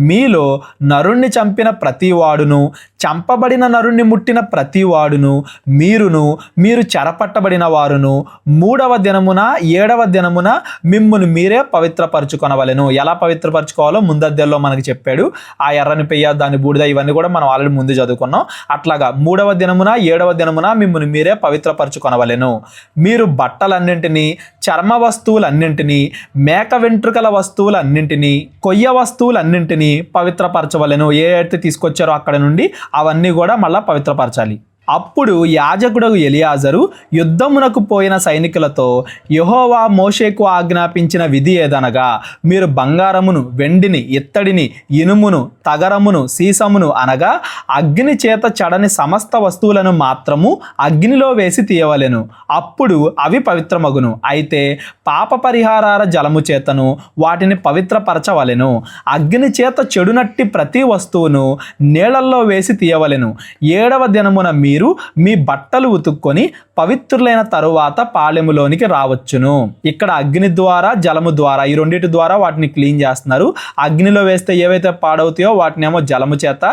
మీలో నరుణ్ణి చంపిన ప్రతి వాడును, చంపబడిన నరుణ్ణి ముట్టిన ప్రతి వాడును మీరు చెరపట్టబడిన వారును 3వ దినమున 7వ దినమున మిమ్మును మీరే పవిత్రపరచుకొనవలెను. ఎలా పవిత్రపరచుకోవాలో ముందద్దెల్లో మనకి చెప్పాడు. ఆ ఎర్రని పెయ్య, దాని బూడిద, ఇవన్నీ కూడా మనం ఆల్రెడీ ముందు చదువుకున్నాం. అట్లాగా 3వ దినమున 7వ దినమున మిమ్మును మీరే పవిత్రపరచుకొనవలెను. మీరు బట్టలన్నింటినీ, చర్మ వస్తువులన్నింటినీ, మేక వెంట్రుకల వస్తువులన్నింటినీ, కొయ్య వస్తువులన్నింటినీ పవిత్రపరచవలెను. ఏ అయితే తీసుకొచ్చారో అక్కడ నుండి అవన్నీ కూడా మళ్ళా పవిత్రపరచాలి. అప్పుడు యాజకుడు ఎలియాజరు యుద్ధమునకు పోయిన సైనికులతో, యెహోవా మోషేకు ఆజ్ఞాపించిన విధి ఏదనగా, మీరు బంగారమును, వెండిని, ఇత్తడిని, ఇనుమును, తగరమును, సీసమును అనగా అగ్ని చేత చెడని సమస్త వస్తువులను మాత్రము అగ్నిలో వేసి తీయవలెను. అప్పుడు అవి పవిత్రమగును. అయితే పాప పరిహారాల జలము చేతను వాటిని పవిత్రపరచవలెను. అగ్ని చేత చెడునట్టి ప్రతి వస్తువును నీళ్లలో వేసి తీయవలెను. 7వ దినమున మీరు మీ బట్టలు ఉతుక్కొని పవిత్రులైన తరువాత పాళెములోనికి రావచ్చును. ఇక్కడ అగ్ని ద్వారా, జలము ద్వారా, ఈ రెండింటి ద్వారా వాటిని క్లీన్ చేస్తున్నారు. అగ్నిలో వేస్తే ఏవైతే పాడవుతాయో వాటినేమో జలము చేత,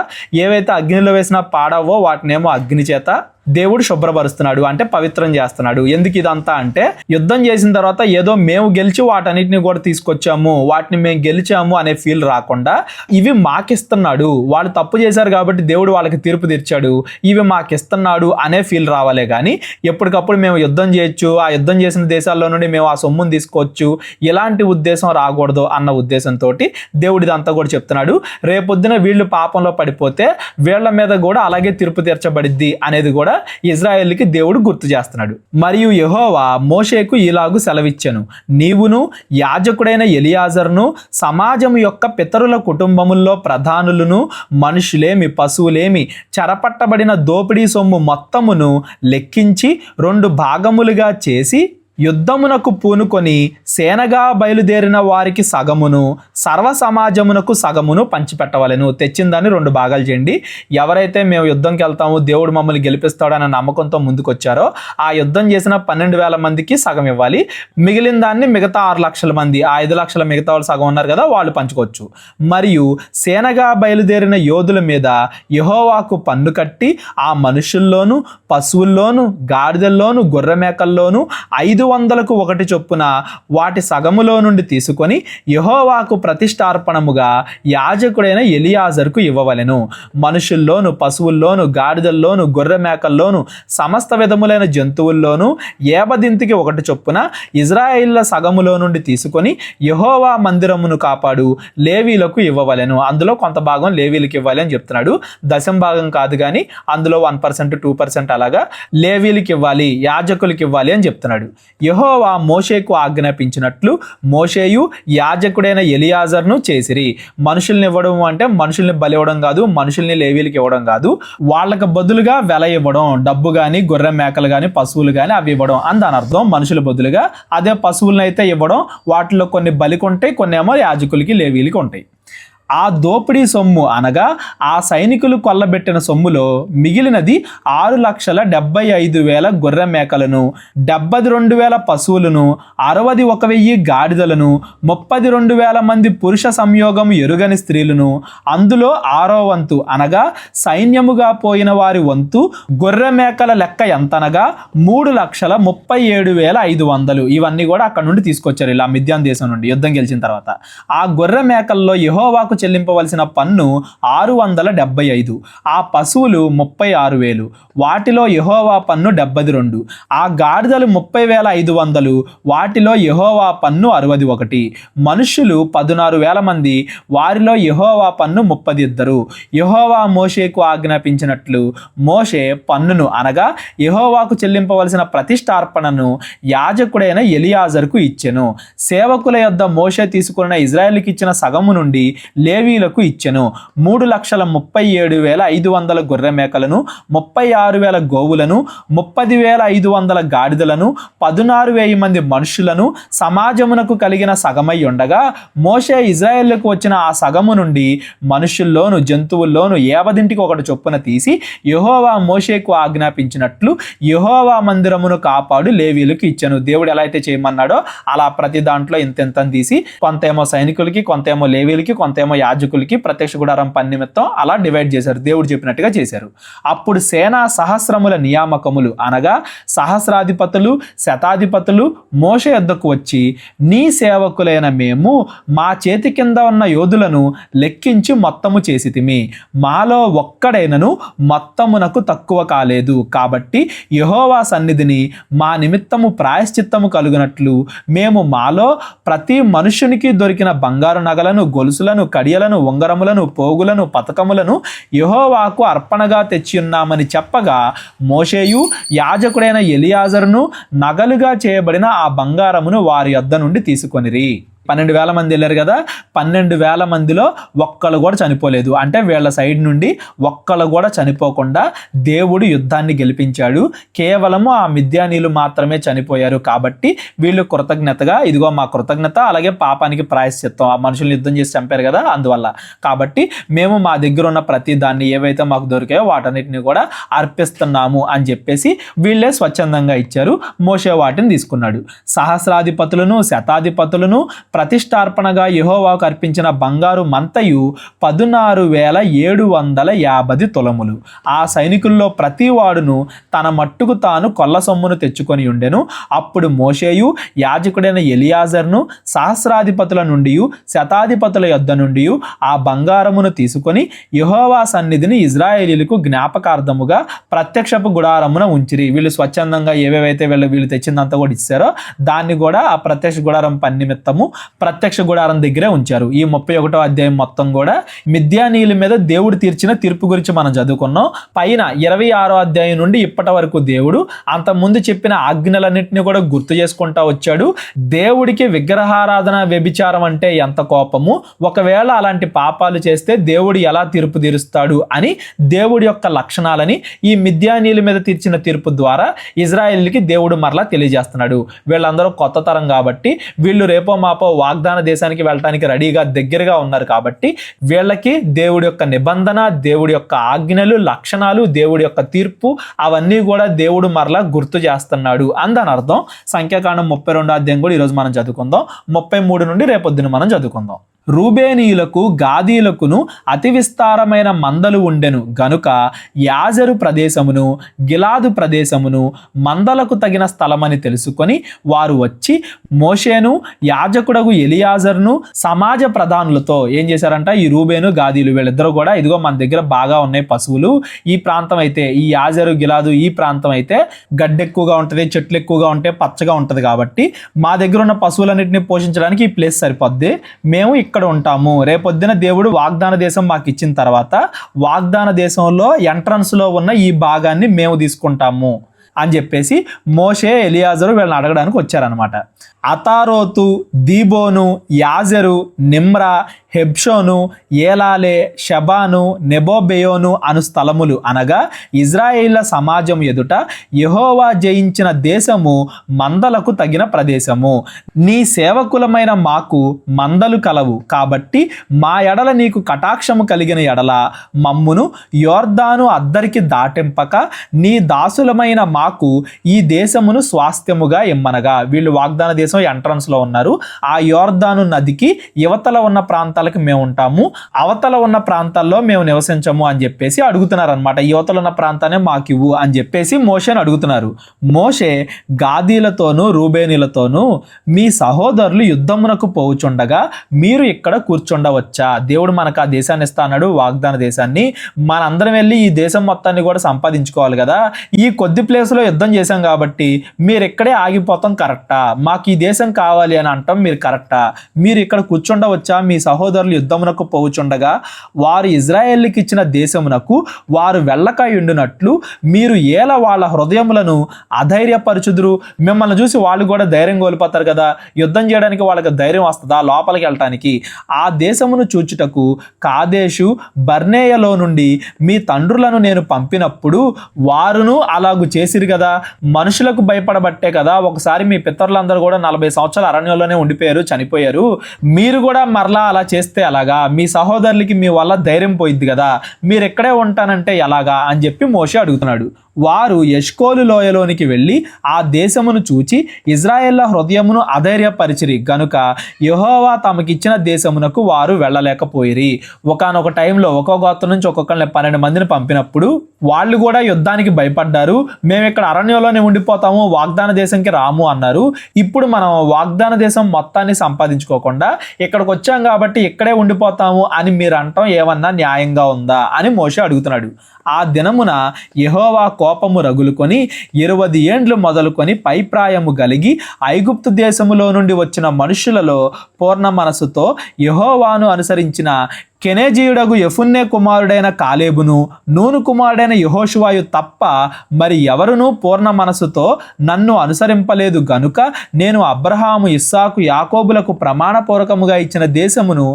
ఏవైతే అగ్నిలో వేసినా పాడవో వాటినేమో అగ్ని చేత దేవుడు శుభ్రపరుస్తున్నాడు, అంటే పవిత్రం చేస్తున్నాడు. ఎందుకు ఇదంతా అంటే, యుద్ధం చేసిన తర్వాత ఏదో మేము గెలిచి వాటన్నిటిని కూడా తీసుకొచ్చాము, వాటిని మేము గెలిచాము అనే ఫీల్ రాకుండా, ఇవి మాకిస్తున్నాడు, వాళ్ళు తప్పు చేశారు కాబట్టి దేవుడు వాళ్ళకి తీర్పు తీర్చాడు, ఇవి మాకిస్తున్నాడు అనే ఫీల్ రావాలే కానీ ఎప్పటికప్పుడు మేము యుద్ధం చేయొచ్చు, ఆ యుద్ధం చేసిన దేశాల్లో నుండి మేము ఆ సొమ్మును తీసుకోవచ్చు, ఇలాంటి ఉద్దేశం రాకూడదు అన్న ఉద్దేశంతో దేవుడు ఇదంతా కూడా చెప్తున్నాడు. రేపొద్దున వీళ్ళు పాపంలో పడిపోతే వీళ్ళ మీద కూడా అలాగే తీర్పు తీర్చబడిద్ది అనేది కూడా ఇజ్రాయేలుకి దేవుడు గుర్తు చేస్తున్నాడు. మరియు యెహోవా మోషేకు ఇలాగు సెలవిచ్చెను, నీవును యాజకుడైన ఎలియాజరును సమాజం యొక్క పితరుల కుటుంబముల్లో ప్రధానులను, మనుషులేమి పశువులేమి చెరపట్టబడిన దోపిడీ సొమ్ము మొత్తమును లెక్కించి 2 భాగములుగా చేసి యుద్ధమునకు పూనుకొని సేనగా బయలుదేరిన వారికి సగమును, సర్వ సమాజమునకు సగమును పంచిపెట్టవలెను. తెచ్చిందాన్ని 2 భాగాలు చేయండి. ఎవరైతే మేము యుద్ధంకి వెళ్తాము, దేవుడు మమ్మల్ని గెలిపిస్తాడన్న నమ్మకంతో ముందుకొచ్చారో ఆ యుద్ధం చేసిన 12,000 మందికి సగం ఇవ్వాలి. మిగిలిన దాన్ని మిగతా 6 లక్షల మంది, ఆ 5 లక్షల మిగతా వాళ్ళు సగం ఉన్నారు కదా, వాళ్ళు పంచుకోవచ్చు. మరియు సేనగా బయలుదేరిన యోధుల మీద యెహోవాకు పన్ను కట్టి ఆ మనుషుల్లోను, పశువుల్లోను, గాడిదల్లోను, గొర్రెమేకల్లోను 500కు 1 చొప్పున వాటి సగములో నుండి తీసుకొని యెహోవాకు ప్రతిష్టార్పణముగా యాజకుడైన ఎలియాజరుకు ఇవ్వవలెను. మనుషుల్లోను, పశువుల్లోను, గాడిదల్లోను, గొర్రె మేకల్లోను, సమస్త విధములైన జంతువుల్లోను 1 చొప్పున ఇజ్రాయేళ్ల సగములో నుండి తీసుకొని యెహోవా మందిరమును కాపాడు లేవీలకు ఇవ్వవలెను. అందులో కొంత భాగం లేవీలకు ఇవ్వాలి అని చెప్తున్నాడు. దశం భాగం కాదు కానీ అందులో 1%, 2% అలాగా లేవీలకు ఇవ్వాలి, యాజకులకు ఇవ్వాలి అని చెప్తున్నాడు. యెహోవా మోషేకు ఆజ్ఞాపించినట్లు మోషేయు యాజకుడైన ఎలియాజరును చేసిరి. మనుషుల్ని ఇవ్వడం అంటే మనుషుల్ని బలి ఇవ్వడం కాదు, మనుషుల్ని లేవీలకు ఇవ్వడం కాదు, వాళ్ళకి బదులుగా వెల ఇవ్వడం, డబ్బు కానీ, గొర్రె మేకలు కానీ, పశువులు కానీ అవి ఇవ్వడం అని దాని అర్థం. మనుషుల బదులుగా. అదే పశువులను అయితే ఇవ్వడం, వాటిలో కొన్ని బలికి ఉంటాయి, కొన్ని ఏమో యాజకులకి, లేవీలకి ఉంటాయి. ఆ దోపిడీ సొమ్ము అనగా ఆ సైనికులు కొల్లబెట్టిన సొమ్ములో మిగిలినది 6,75,000 గొర్రె మేకలను, 72,000 పశువులను, 61,000 గాడిదలను, 32,000 మంది పురుష సంయోగం ఎరుగని స్త్రీలను, అందులో 6వ వంతు అనగా సైన్యముగా పోయిన వారి వంతు గొర్రె మేకల లెక్క ఎంతనగా 3,37,500. ఇవన్నీ కూడా అక్కడ నుండి తీసుకొచ్చారు ఇలా మిద్యాన్ దేశం నుండి యుద్ధం గెలిచిన తర్వాత. ఆ గొర్రె మేకల్లో యెహోవాకు చెల్లింపవలసిన పన్ను 675. ఆ పశువులు 36,000, వాటిలో యెహోవా పన్ను 72. ఆ గాడిదలు 30,500, వాటిలో యెహోవా పన్ను 61. మనుషులు 16,000 మంది, వారిలో యెహోవా పన్ను 32. యెహోవా మోషేకు ఆజ్ఞాపించినట్లు మోషే పన్నును అనగా యెహోవాకు చెల్లింపవలసిన ప్రతిష్టార్పణను యాజకుడైన ఎలియాజరుకు ఇచ్చెను. సేవకుల యొద్ద మోషే తీసుకున్న ఇజ్రాయేలుకి ఇచ్చిన సగము నుండి లేవీలకు ఇచ్చెను. 3,37,500 గొర్రె మేకలను, 36,000 గోవులను, 30,500 గాడిదలను, 16,000 మంది మనుషులను సమాజమునకు కలిగిన సగమై ఉండగా మోషే ఇజ్రాయేలుకు వచ్చిన ఆ సగము నుండి మనుషుల్లోను, జంతువుల్లోను 1 చొప్పున తీసి యెహోవా మోషేకు ఆజ్ఞాపించినట్లు యెహోవా మందిరమును కాపాడు లేవీలకు ఇచ్చెను. దేవుడు ఎలా అయితే చేయమన్నాడో అలా ప్రతి దాంట్లో ఇంతెంతని తీసి కొంతేమో సైనికులకి, కొంతేమో లేవీలకి, కొంతేమో ఇద్దరేమో యాజకులకి ప్రత్యక్ష గుడారం పని నిమిత్తం అలా డివైడ్ చేశారు, దేవుడు చెప్పినట్టుగా చేశారు. అప్పుడు సేనా సహస్రముల నియామకములు అనగా సహస్రాధిపతులు శతాధిపతులు మోషే యొద్దకు వచ్చి, నీ సేవకులైన మేము మా చేతి కింద ఉన్న యోధులను లెక్కించి మొత్తము చేసితిమి, మాలో ఒక్కడైనను మొత్తమునకు తక్కువ కాలేదు. కాబట్టి యెహోవా సన్నిధిని మా నిమిత్తము ప్రాయశ్చిత్తము కలుగునట్లు మేము మాలో ప్రతి మనుషునికి దొరికిన బంగారు నగలను, గొలుసులను, కడియలను, ఉంగరములను, పోగులను, పతకములను యెహోవాకు అర్పణగా తెచ్చియున్నామని చెప్పగా, మోషేయు యాజకుడైన ఎలియాజరును నగలుగా చేయబడిన ఆ బంగారమును వారి యొద్ద నుండి తీసుకొనిరి. 12,000 మంది వెళ్ళారు కదా, 12,000 మందిలో ఒక్కళ్ళు కూడా చనిపోలేదు. అంటే వీళ్ళ సైడ్ నుండి ఒక్కళ్ళు కూడా చనిపోకుండా దేవుడు యుద్ధాన్ని గెలిపించాడు. కేవలము ఆ మిద్యానీయులు మాత్రమే చనిపోయారు. కాబట్టి వీళ్ళు కృతజ్ఞతగా, ఇదిగో మా కృతజ్ఞత, అలాగే పాపానికి ప్రాయశ్చిత్తం, ఆ మనుషుల్ని యుద్ధం చేసి చంపారు కదా అందువల్ల, కాబట్టి మేము మా దగ్గర ఉన్న ప్రతి దాన్ని ఏవైతే మాకు దొరికాయో వాటన్నిటిని కూడా అర్పిస్తున్నాము అని చెప్పేసి వీళ్ళే స్వచ్ఛందంగా ఇచ్చారు. మోషే వాటిని తీసుకున్నాడు. సహస్రాధిపతులను శతాధిపతులను ప్రతిష్టార్పణగా యెహోవాకు అర్పించిన బంగారు మంతయు 16,750 తులములు. ఆ సైనికుల్లో ప్రతి వాడును తన మట్టుకు తాను కొల్ల సొమ్మును తెచ్చుకొని ఉండెను. అప్పుడు మోషేయు యాజకుడైన ఎలియాజరును సహస్రాధిపతుల నుండి శతాధిపతుల యొద్ద నుండి ఆ బంగారమును తీసుకొని యెహోవా సన్నిధిని ఇజ్రాయేలీలకు జ్ఞాపకార్థముగా ప్రత్యక్షపు గుడారమున ఉంచిరి. వీళ్ళు స్వచ్ఛందంగా ఏవేవైతే వీళ్ళు తెచ్చిందంతా కూడా ఇచ్చారో దాన్ని కూడా ఆ ప్రత్యక్ష గుడారం పని నిమిత్తము ప్రత్యక్ష గుడారం దగ్గరే ఉంచారు. ఈ 31వ అధ్యాయం మొత్తం కూడా మిద్యానీయుల మీద దేవుడు తీర్చిన తీర్పు గురించి మనం చదువుకున్నాం. పైన 26వ అధ్యాయం నుండి ఇప్పటి వరకు దేవుడు అంతకుముందు చెప్పిన ఆజ్ఞలన్నింటినీ కూడా గుర్తు చేసుకుంటా వచ్చాడు. దేవుడికి విగ్రహారాధన వ్యభిచారం అంటే ఎంత కోపము, ఒకవేళ అలాంటి పాపాలు చేస్తే దేవుడు ఎలా తీర్పు తీరుస్తాడు అని దేవుడి యొక్క లక్షణాలని ఈ మిద్యానీయుల మీద తీర్చిన తీర్పు ద్వారా ఇజ్రాయేలీకి దేవుడు మరలా తెలియజేస్తున్నాడు. వీళ్ళందరూ కొత్త తరం కాబట్టి వీళ్ళు రేపో మాపో వాగ్దాన దేశానికి వెళ్ళటానికి రెడీగా దగ్గరగా ఉన్నారు. కాబట్టి వీళ్ళకి దేవుడి యొక్క నిబంధన, దేవుడి యొక్క ఆజ్ఞలు, లక్షణాలు, దేవుడి యొక్క తీర్పు అవన్నీ కూడా దేవుడు మరలా గుర్తు చేస్తున్నాడు అందని అర్థం. సంఖ్యాకాండం 32వ అధ్యాయం కూడా ఈరోజు మనం చదువుకుందాం. 33 నుండి రేపొద్దున మనం చదువుకుందాం. రూబేనీయులకు గాదీలకును అతి విస్తారమైన మందలు ఉండెను గనుక యాజరు ప్రదేశమును గిలాదు ప్రదేశమును మందలకు తగిన స్థలమని తెలుసుకొని వారు వచ్చి మోషేను యాజకుడగు ఎలియాజరును సమాజ ప్రధానులతో ఏం చేశారంట, ఈ రూబేను గాదీలు వీళ్ళిద్దరూ కూడా ఇదిగో మన దగ్గర బాగా ఉన్నాయి పశువులు, ఈ ప్రాంతం అయితే ఈ యాజరు గిలాదు ఈ ప్రాంతం అయితే గడ్డి ఎక్కువగా ఉంటుంది, చెట్లు ఎక్కువగా ఉంటాయి, పచ్చగా ఉంటుంది, కాబట్టి మా దగ్గర ఉన్న పశువులన్నింటినీ పోషించడానికి ఈ ప్లేస్ సరిపోద్ది, మేము ఇక్కడ ఉంటాము. రేపొద్దున దేవుడు వాగ్దాన దేశం మాకు ఇచ్చిన తర్వాత వాగ్దాన దేశంలో ఎంట్రన్స్ లో ఉన్న ఈ భాగాన్ని మేము తీసుకుంటాము అని చెప్పేసి మోషే ఎలియాజరు వీళ్ళని అడగడానికి వచ్చారనమాట. అతారోతు, దీబోను, యాజరు, నిమ్రా, హెబ్షోను, ఏలాలే, షబాను, నెబోబెయోను అను స్థలములు అనగా ఇజ్రాయేళ్ల సమాజం ఎదుట యెహోవా జయించిన దేశము మందలకు తగిన ప్రదేశము. నీ సేవకులమైన మాకు మందలు కలవు, కాబట్టి మా ఎడల నీకు కటాక్షము కలిగిన ఎడల మమ్మును యోర్దాను అద్దరికి దాటింపక నీ దాసులమైన మాకు ఈ దేశమును స్వాస్థ్యముగా ఇమ్మనగా. వీళ్ళు వాగ్దాన దేశం ఎంట్రన్స్ లో ఉన్నారు. ఆ యోర్దాను నదికి యువతల ఉన్న ప్రాంతాలకు మేము ఉంటాము, అవతల ఉన్న ప్రాంతాల్లో మేము నివసించము అని చెప్పేసి అడుగుతున్నారు అనమాట. యువతలు ఉన్న ప్రాంతాన్ని మాకు ఇవ్వు అని చెప్పేసి మోషేని అడుగుతున్నారు. మోషే గాదీలతోనూ రూబేనీలతోనూ మీ సహోదరులు యుద్ధమునకు పోవుచుండగా మీరు ఇక్కడ కూర్చుండవచ్చా? దేవుడు మనకు ఆ దేశాన్ని ఇస్తాడు, వాగ్దాన దేశాన్ని. మనందరం వెళ్ళి ఈ దేశం మొత్తాన్ని కూడా సంపాదించుకోవాలి కదా. ఈ కొద్ది ప్లేస్ లో యుద్ధం చేశాం కాబట్టి మీరు ఇక్కడే ఆగిపోతాం కరెక్టా? మాకు ఈ దేశం కావాలి అని అంటాం మీరు కరెక్టా? మీరు ఇక్కడ కూర్చుండవచ్చా? మీ సహోదరులు యుద్ధమునకు పోవుచుండగా వారు ఇజ్రాయేలుకి ఇచ్చిన దేశమునకు వారు వెళ్ళకయుండునట్లు మీరు ఏల వాళ్ళ హృదయములను అధైర్యపరచుదురు. మిమ్మల్ని చూసి వాళ్ళు కూడా ధైర్యం కోల్పోతారు కదా. యుద్ధం చేయడానికి వాళ్ళకి ధైర్యం వస్తుందా లోపలికి వెళ్ళటానికి? ఆ దేశమును చూచుటకు కాదేశు బర్నేయలో నుండి మీ తండ్రులను నేను పంపినప్పుడు వారును అలాగు చేసిరు కదా. మనుషులకు భయపడబట్టే కదా ఒకసారి మీ పితరులందరూ కూడా 40 సంవత్సరాలు అరణ్యంలోనే ఉండిపోయారు, చనిపోయారు. మీరు కూడా మరలా అలా చేస్తే అలాగా? మీ సహోదరులకి మీ వల్ల ధైర్యం పోయిద్ది కదా, మీరు ఎక్కడే ఉంటానంటే ఎలాగా అని చెప్పి మోషే అడుగుతున్నాడు. వారు ఎష్కోలు లోయలోనికి వెళ్ళి ఆ దేశమును చూచి ఇజ్రాయేళ్ల హృదయమును అధైర్యపరిచిరి గనుక యెహోవా తమకిచ్చిన దేశమునకు వారు వెళ్ళలేకపోయిరి. ఒకానొక టైంలో ఒక్కో గోత్రం నుంచి ఒక్కొక్కరిని 12 మందిని పంపినప్పుడు వాళ్ళు కూడా యుద్ధానికి భయపడ్డారు. మేము ఇక్కడ అరణ్యంలోనే ఉండిపోతాము, వాగ్దాన దేశంకి రాము అన్నారు. ఇప్పుడు మనం వాగ్దాన దేశం మొత్తాన్ని సంపాదించుకోకుండా ఇక్కడికి వచ్చాం కాబట్టి ఇక్కడే ఉండిపోతాము అని మీరు అంటాం ఏమన్నా న్యాయంగా ఉందా అని మోషే అడుగుతున్నాడు. ఆ దినమున యెహోవా కోపము రగులుకొని 20 ఏండ్లు మొదలుకొని పైప్రాయము కలిగి ఐగుప్తు దేశములో నుండి వచ్చిన మనుషులలో పూర్ణ మనసుతో యెహోవాను అనుసరించిన కెనేజీయుడగు యెఫున్నె కుమారుడైన కాలేబును నూను కుమారుడైన యెహోషువాయు తప్ప మరి ఎవరునూ పూర్ణ మనసుతో నన్ను అనుసరింపలేదు గనుక నేను అబ్రహాము ఇస్సాకు యాకోబులకు ప్రమాణపూర్వకముగా ఇచ్చిన దేశమును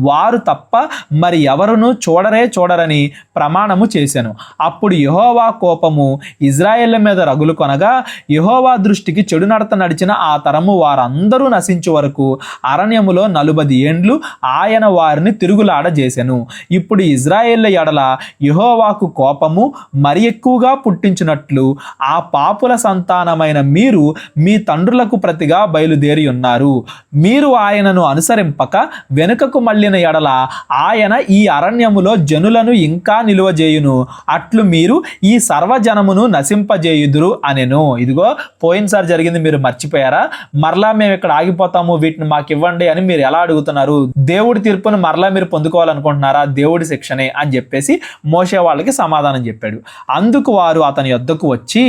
వారు తప్ప మరి ఎవరునూ చూడరని ప్రమాణము చేశాను. అప్పుడు యెహోవా కోపము ఇజ్రాయేళ్ల మీద రగులు కొనగా యెహోవా దృష్టికి చెడు నడత నడిచిన ఆ తరము వారందరూ నశించు వరకు అరణ్యములో 40 ఏండ్లు ఆయన వారిని తిరుగులాడ చేసెను. ఇప్పుడు ఇజ్రాయేళ్ల ఎడల యెహోవాకు కోపము మరి ఎక్కువగా పుట్టించినట్లు ఆ పాపుల సంతానమైన మీరు మీ తండ్రులకు ప్రతిగా బయలుదేరి ఉన్నారు. మీరు ఆయనను అనుసరింపక వెనుకకు మళ్ళిన ఎడల ఆయన ఈ అరణ్యములో జనులను ఇంకా నిలువజేయును, అట్లు మీరు ఈ సర్వజనమును నశింపజేయుదురు అనెను. ఇదిగో పోయినసారి జరిగింది మీరు మర్చిపోయారా? మరలా మేము ఇక్కడ ఆగిపోతాము, వీటిని మాకు ఇవ్వండి అని మీరు ఎలా అడుగుతున్నారు? దేవుడి తీర్పును మరలా మీరు పొందుకోవాలనుకుంటున్నారా? దేవుడి శిక్షనే అని చెప్పేసి మోషే వాళ్ళకి సమాధానం చెప్పాడు. అందుకు వారు అతని యొద్దకు వచ్చి,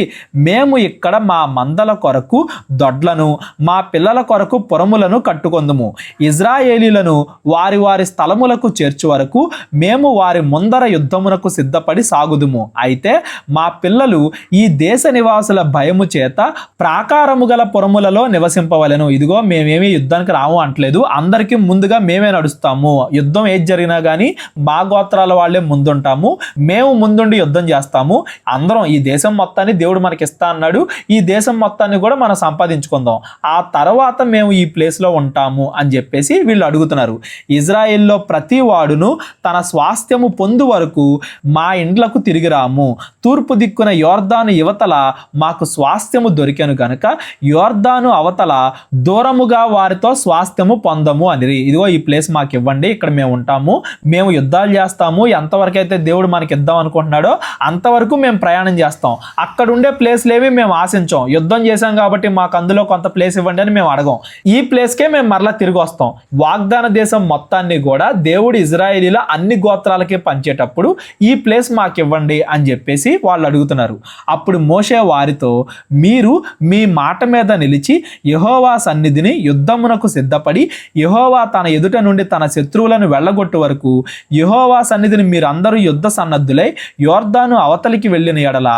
మేము ఇక్కడ మా మందల కొరకు దొడ్లను మా పిల్లల కొరకు పురములను కట్టుకొందుము, ఇజ్రాయేలీలను వారి వారి స్థలములకు చేర్చు వరకు మేము వారి ముందర యుద్ధమునకు సిద్ధపడి సాగుదుము. అయితే మా పిల్లలు ఈ దేశ నివాసుల భయము చేత ప్రాకారము గల పురములలో నివసింపవలెను. ఇదిగో మేమేమి యుద్ధానికి రాము అంటలేదు, అందరికీ ముందుగా మేమే నడుస్తాము, యుద్ధం ఏది జరిగినా కానీ మా గోత్రాల వాళ్ళే ముందుంటాము, మేము ముందుండి యుద్ధం చేస్తాము, అందరం ఈ దేశం మొత్తాన్ని దేవుడు మనకి ఇస్తా అన్నాడు, ఈ దేశం మొత్తాన్ని కూడా మనం సంపాదించుకుందాం, ఆ తర్వాత మేము ఈ ప్లేస్లో ఉంటాము అని చెప్పేసి వీళ్ళు అడుగుతున్నారు. ఇజ్రాయెల్లో ప్రతి వాడును తన స్వాస్థ్యము పొందు వరకు మా ఇండ్లకు తిరిగి రాము, తూర్పు దిక్కున యోర్దాను యువతల మాకు స్వాస్థ్యము దొరికెను గనుక యోర్దాను అవతల దూరముగా వారితో స్వాస్థ్యము పొందము అనిరి. ఇదిగో ఈ ప్లేస్ మాకు ఇవ్వండి, ఇక్కడ మేము ఉంటాము, మేము యుద్ధాలు చేస్తాము, ఎంతవరకు అయితే దేవుడు మనకి ఇద్దాం అనుకుంటున్నాడో అంతవరకు మేము ప్రయాణం చేస్తాం, అక్కడ ఉండే ప్లేస్లు ఏమి మేము ఆశించాం, యుద్ధం చేశాం కాబట్టి మాకు అందులో కొంత ప్లేస్ ఇవ్వండి అని మేము అడగం, ఈ ప్లేస్కే మేము మరలా తిరిగి వస్తాం. వాగ్దాన దేశం మొత్తాన్ని కూడా దేవుడు ఇజ్రాయేలీల అన్ని గోత్రాలకే పంచేటప్పుడు ఈ ప్లేస్ మాకు ఇవ్వండి అని చెప్పేసి వాళ్ళు అడుగుతున్నారు. అప్పుడు మోషే వారితో, మీరు మీ మాట మీద నిలిచి యెహోవా సన్నిధిని యుద్ధమునకు సిద్ధపడి యెహోవా తన ఎదుట నుండి తన శత్రువులను వెళ్ళగొట్టు వరకు యెహోవా సన్నిధిని మీరందరూ యుద్ధ సన్నద్ధులై యోర్దాను అవతలికి వెళ్ళిన ఎడల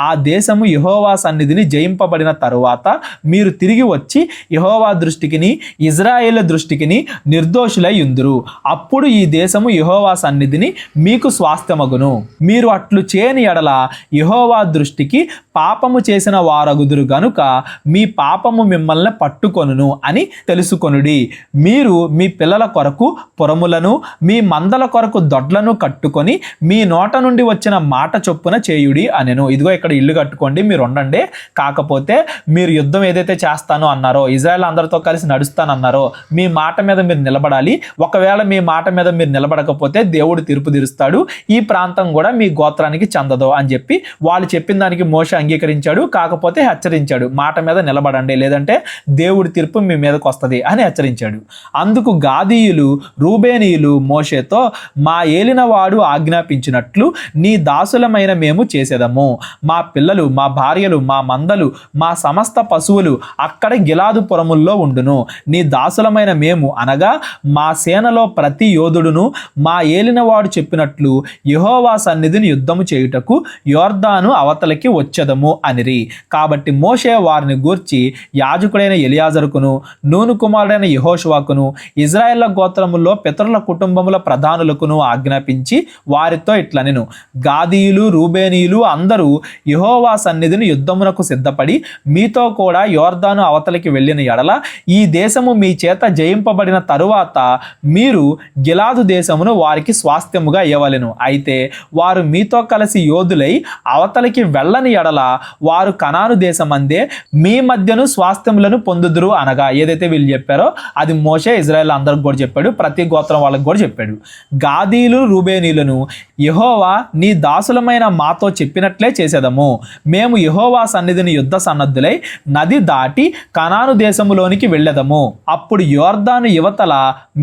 ఆ దేశము యెహోవా సన్నిధిని జయింపబడిన తరువాత మీరు తిరిగి వచ్చి యెహోవా దృష్టికిని ఇజ్రాయేలు దృష్టికిని నిర్దోషులై ఉందురు, అప్పుడు ఈ దేశము యెహోవా సన్నిధిని మీకు స్వాస్థ్యమగును. మీరు అట్లు చేయని ఎడల యెహోవా దృష్టికి పాపము చేసిన వారగుదురు గనుక మీ పాపము మిమ్మల్ని పట్టుకొనును అని తెలుసుకొనుడి. మీరు మీ పిల్లల కొరకు పురములను మీ మందల కొరకు దొడ్లను కట్టుకొని మీ నోట నుండి వచ్చిన మాట చొప్పున చేయుడి అనెను. ఇదిగో ఇక్కడ ఇల్లు కట్టుకోండి, మీరు ఉండండి, కాకపోతే మీరు యుద్ధం ఏదైతే చేస్తానో అన్నారో, ఇజ్రాయెల్ అందరితో కలిసి నడుస్తానన్నారో మీ మాట మీద మీరు నిలబడాలి. ఒకవేళ మీ మాట మీద మీరు నిలబడకపోతే దేవుడు తీర్పు తీరుస్తాడు, ఈ ప్రాంతం కూడా మీ గోత్రానికి చెందదు అని చెప్పి వాళ్ళు చెప్పిన దానికి మోషే అంగీకరించాడు. కాకపోతే హెచ్చరించాడు, మాట మీద నిలబడండి, లేదంటే దేవుడి తీర్పు మీ మీదకి వస్తుంది అని హెచ్చరించాడు. అందుకు గాదీయులు రూబేనీయులు మోషేతో, మా ఏలినవాడు ఆజ్ఞాపించినట్లు నీ దాసులమైన మేము చేసేదము, మా పిల్లలు మా భార్యలు మా మందలు మా సమస్త పశువులు అక్కడ గిలాదు పురముల్లో ఉండును, నీ దాసులమైన మేము అనగా మా సేనలో ప్రతి యోధుడును మా ఏలినవాడు చెప్పినట్లు యెహోవా సన్నిధిని యుద్ధము చేయుటకు యోర్దాను అవతలకి వచ్చెదము అనిరి. కాబట్టి మోషే వారిని గూర్చి యాజకుడైన ఎలియాజరుకును నూను కుమారుడైన యెహోషువకును ఇజ్రాయేళ్ల గోత్రముల్లో పితరుల కుటుంబముల గోత్రముల ప్రధానులకును ఆజ్ఞాపించి వారితో ఇట్లనెను, గాదీయులు రూబేనీయులు అందరూ యెహోవా సన్నిధిని యుద్ధమునకు సిద్ధపడి మీతో కూడా యోర్దాను అవతలికి వెళ్ళిన ఎడల ఈ దేశము మీ చేత జయింపబడిన తరువాత మీరు గిలాదు దేశమును వారికి స్వాస్థ్యముగా ఇవ్వవలెను. అయితే వారు మీతో కలిసి యోధులై అవతలికి వెళ్ళని ఎడల వారు కనాను దేశమందే మీ మధ్యను స్వాస్థ్యములను పొందుదురు అనగా, ఏదైతే వీళ్ళు చెప్పారో అది మోషే ఇజ్రాయెల్ అందరికి కూడా చెప్పాడు, ప్రతి గోత్రం వాళ్ళకి కూడా చెప్పాడు. గాదీలు రూబేనీలను యెహోవా నీ దాసులమైన మాతో చెప్పినట్లే చేసేదము. మేము యెహోవా సన్నిధిని యుద్ధ సన్నద్ధులై నది దాటి కనాను దేశములోనికి వెళ్ళేదము. అప్పుడు యోర్దాను యువతల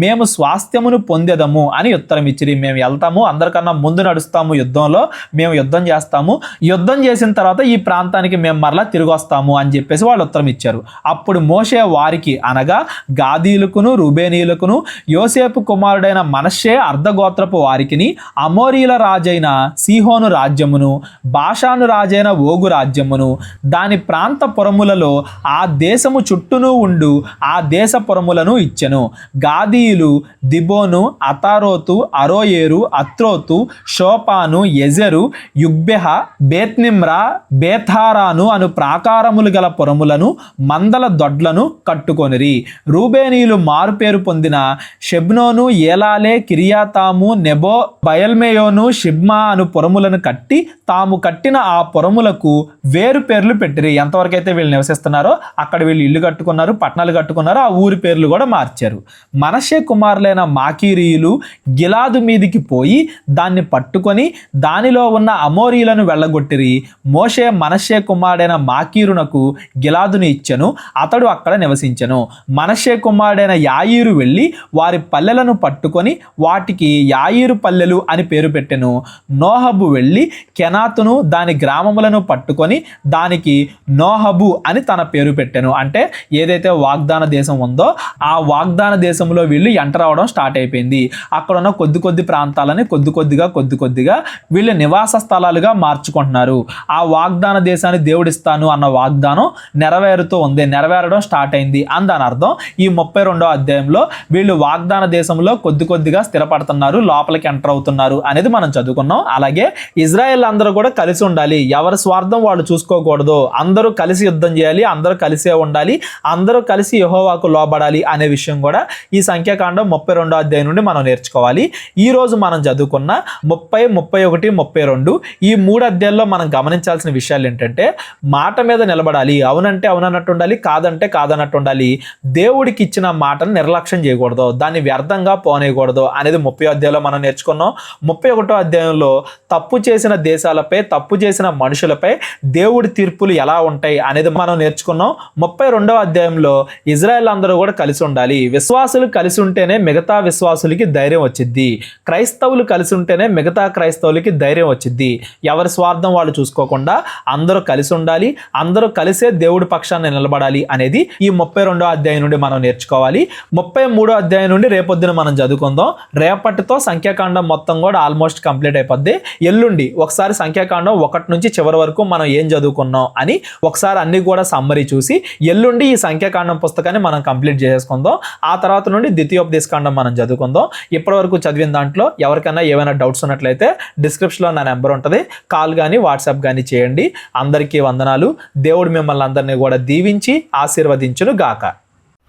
మేము స్వాస్థ్యమును పొందేదము అని ఉత్తరం ఇచ్చిరి. మేము వెళ్తాము, అందరికన్నా ముందు నడుస్తాము, యుద్ధంలో మేము యుద్ధం చేస్తాము, యుద్ధం చేసిన తర్వాత ఈ ప్రాంతానికి మేము మరలా తిరిగి వస్తాము అని చెప్పేసి వాళ్ళు ఉత్తరం ఇచ్చారు. అప్పుడు మోషే వారికి అనగా గాదీయులకును రూబేనీయులకును యోసేపు కుమారుడైన మనష్షే అర్ధగోత్రపు వారికిని అమోరీల రాజైన సీహోను రాజ్యమును బాషాను రాజైన ఓగు రాజ్యమును దాని ప్రాంత పురములలో ఆ దేశము చుట్టూను ఉండు ఆ దేశ పురములను ఇచ్చెను. గాదీయులు దిబోను అతారోతు అరోయేరు అత్రోతు షోపాను ఎజెరు యుగ్బెహ బేత్నిమ్రా బేత్హారాను అను ప్రాకారములు గల పురములను మందల దొడ్లను కట్టుకొనిరి. రూబేనీయులు మారుపేరు పొందిన షెబ్నోను ఏలాలే కిరియాతాము నెబో బయల్మేయోను షిబ్మా అను పురములను కట్టి తాము కట్టిన ఆ పురములకు వేరు పేర్లు పెట్టిరి. ఎంతవరకు అయితే వీళ్ళు నివసిస్తున్నారో అక్కడ వీళ్ళు ఇల్లు కట్టుకున్నారు, పట్టణాలు కట్టుకున్నారు, ఆ ఊరి పేర్లు కూడా మార్చారు. మనష్షే కుమారులైన మాకీరీయులు గిలాదు మీదికి పోయి దాన్ని పట్టుకొని దానిలో ఉన్న అమోరీలను వెళ్ళగొట్టిరి. మోషే మనష్షే కుమారుడైన మాకీరునకు గిలాదుని ఇచ్చెను, అతడు అక్కడ నివసించెను. మనష్షే కుమారుడైన యాయీరు వెళ్ళి వారి పల్లెలను పట్టుకొని వాటికి యాయీరు పల్లెలు అని పేరు పెట్టెను. నోహబు వెళ్ళి కెనాతును దాని గ్రామములను పట్టుకొని దానికి నోహబు అని తన పేరు పెట్టెను. అంటే ఏదైతే వాగ్దాన దేశం ఉందో ఆ వాగ్దాన దేశంలో వీళ్ళు ఎంటర్ అవడం స్టార్ట్ అయిపోయింది. అక్కడ ఉన్న కొద్ది ప్రాంతాలని కొద్దిగా వీళ్ళు నివాస స్థలాలుగా మార్చుకుంటున్నారు. ఆ వాగ్దాన దేశాన్ని దేవుడిస్తాను అన్న వాగ్దానం నెరవేరుతూ ఉంది, నెరవేరడం స్టార్ట్ అయింది అని దాని అర్థం. ఈ 32వ అధ్యాయంలో వీళ్ళు వాగ్దాన దేశంలో కొద్దిగా స్థిరపడుతున్నారు, లోపలికి ఎంటర్ అవుతున్నారు అనేది మనం చదువుకున్నాం. అలాగే ఇజ్రాయెల్ అందరూ కూడా కలిసి ఉండాలి, ఎవరి స్వార్థం వాళ్ళు చూసుకోకూడదు, అందరూ కలిసి యుద్ధం చేయాలి, అందరూ కలిసే ఉండాలి, అందరూ కలిసి యెహోవాకు లోబడాలి అనే విషయం కూడా ఈ సంఖ్యాకాండం 32వ అధ్యాయం నుండి మనం నేర్చుకోవాలి. ఈ రోజు మనం చదువుకున్న 30, 31, 32 ఈ 3 అధ్యాయాల్లో మనం గమనించాల్సిన విషయాలు ఏంటంటే, మాట మీద నిలబడాలి, అవునంటే అవునన్నట్టు ఉండాలి, కాదంటే కాదన్నట్టు ఉండాలి, దేవుడికి ఇచ్చిన మాటను నిర్లక్ష్యం చేయకూడదు, దాన్ని వ్యర్థంగా పోనేయకూడదు అనేది 30వ అధ్యాయంలో మనం నేర్చుకున్నాం. 31వ అధ్యాయంలో తప్పు చేసిన దేశాలపై, తప్పు చేసిన మనుషులపై దేవుడి తీర్పులు ఎలా ఉంటాయి అనేది మనం నేర్చుకున్నాం. 32వ అధ్యాయంలో ఇజ్రాయెల్ అందరూ కూడా కలిసి ఉండాలి, విశ్వాసులు కలిసి ఉంటేనే మిగతా విశ్వాసులకి ధైర్యం వచ్చింది, క్రైస్తవులు కలిసి ఉంటేనే మిగతా క్రైస్తవులకి ధైర్యం వచ్చింది. ఎవరి స్వార్థం వాళ్ళు చూసుకోకుండా అందరూ కలిసి ఉండాలి, అందరూ కలిసే దేవుడి పక్షాన్ని నిలబడాలి అనేది ఈ 32వ అధ్యాయం నుండి మనం నేర్చుకోవాలి. 33వ అధ్యాయం నుండి రేపొద్దున మనం చదువుకుందాం. రేపటితో సంఖ్యాకాండం మొత్తం కూడా ఆల్మోస్ట్ కంప్లీట్ అయిపోద్ది. ఎల్లుండి ఒకసారి సంఖ్యాకాండం 1 నుంచి చివరి వరకు మనం ఏం చదువుకున్నాం అని ఒకసారి అన్ని కూడా సమ్మరీ చూసి ఎల్లుండి ఈ సంఖ్యాకాండం పుస్తకాన్ని మనం కంప్లీట్ చేసుకుందాం. ఆ తర్వాత నుండి ద్వితీయోపదేశకాండం మనం చదువుకుందాం. ఇప్పటి వరకు చదివిన దాంట్లో ఎవరికైనా ఏమైనా డౌట్స్ ఉన్నట్లయితే డిస్క్రిప్షన్లో నా నెంబర్ ఉంటుంది, కాల్ కానీ వాట్సాప్ కానీ చేయండి. అందరికీ వందనాలు. దేవుడు మిమ్మల్ని అందరినీ కూడా దీవించి ఆశీర్వదించును గాక.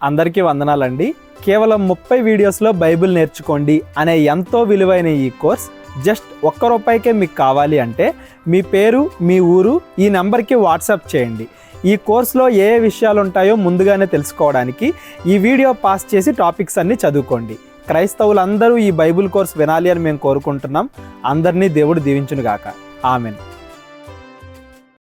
అందరికీ వందనాలండి. కేవలం 30 వీడియోస్లో బైబిల్ నేర్చుకోండి అనే ఎంతో విలువైన ఈ కోర్స్ జస్ట్ ₹1 మీకు కావాలి అంటే మీ పేరు, మీ ఊరు ఈ నెంబర్కి వాట్సాప్ చేయండి. ఈ కోర్సులో ఏ విషయాలు ఉంటాయో ముందుగానే తెలుసుకోవడానికి ఈ వీడియో పాస్ చేసి టాపిక్స్ అన్నీ చదువుకోండి. క్రైస్తవులందరూ ఈ బైబిల్ కోర్స్ వినాలి అని మేము కోరుకుంటున్నాం. అందరినీ దేవుడు దీవించును గాక. ఆమెన్.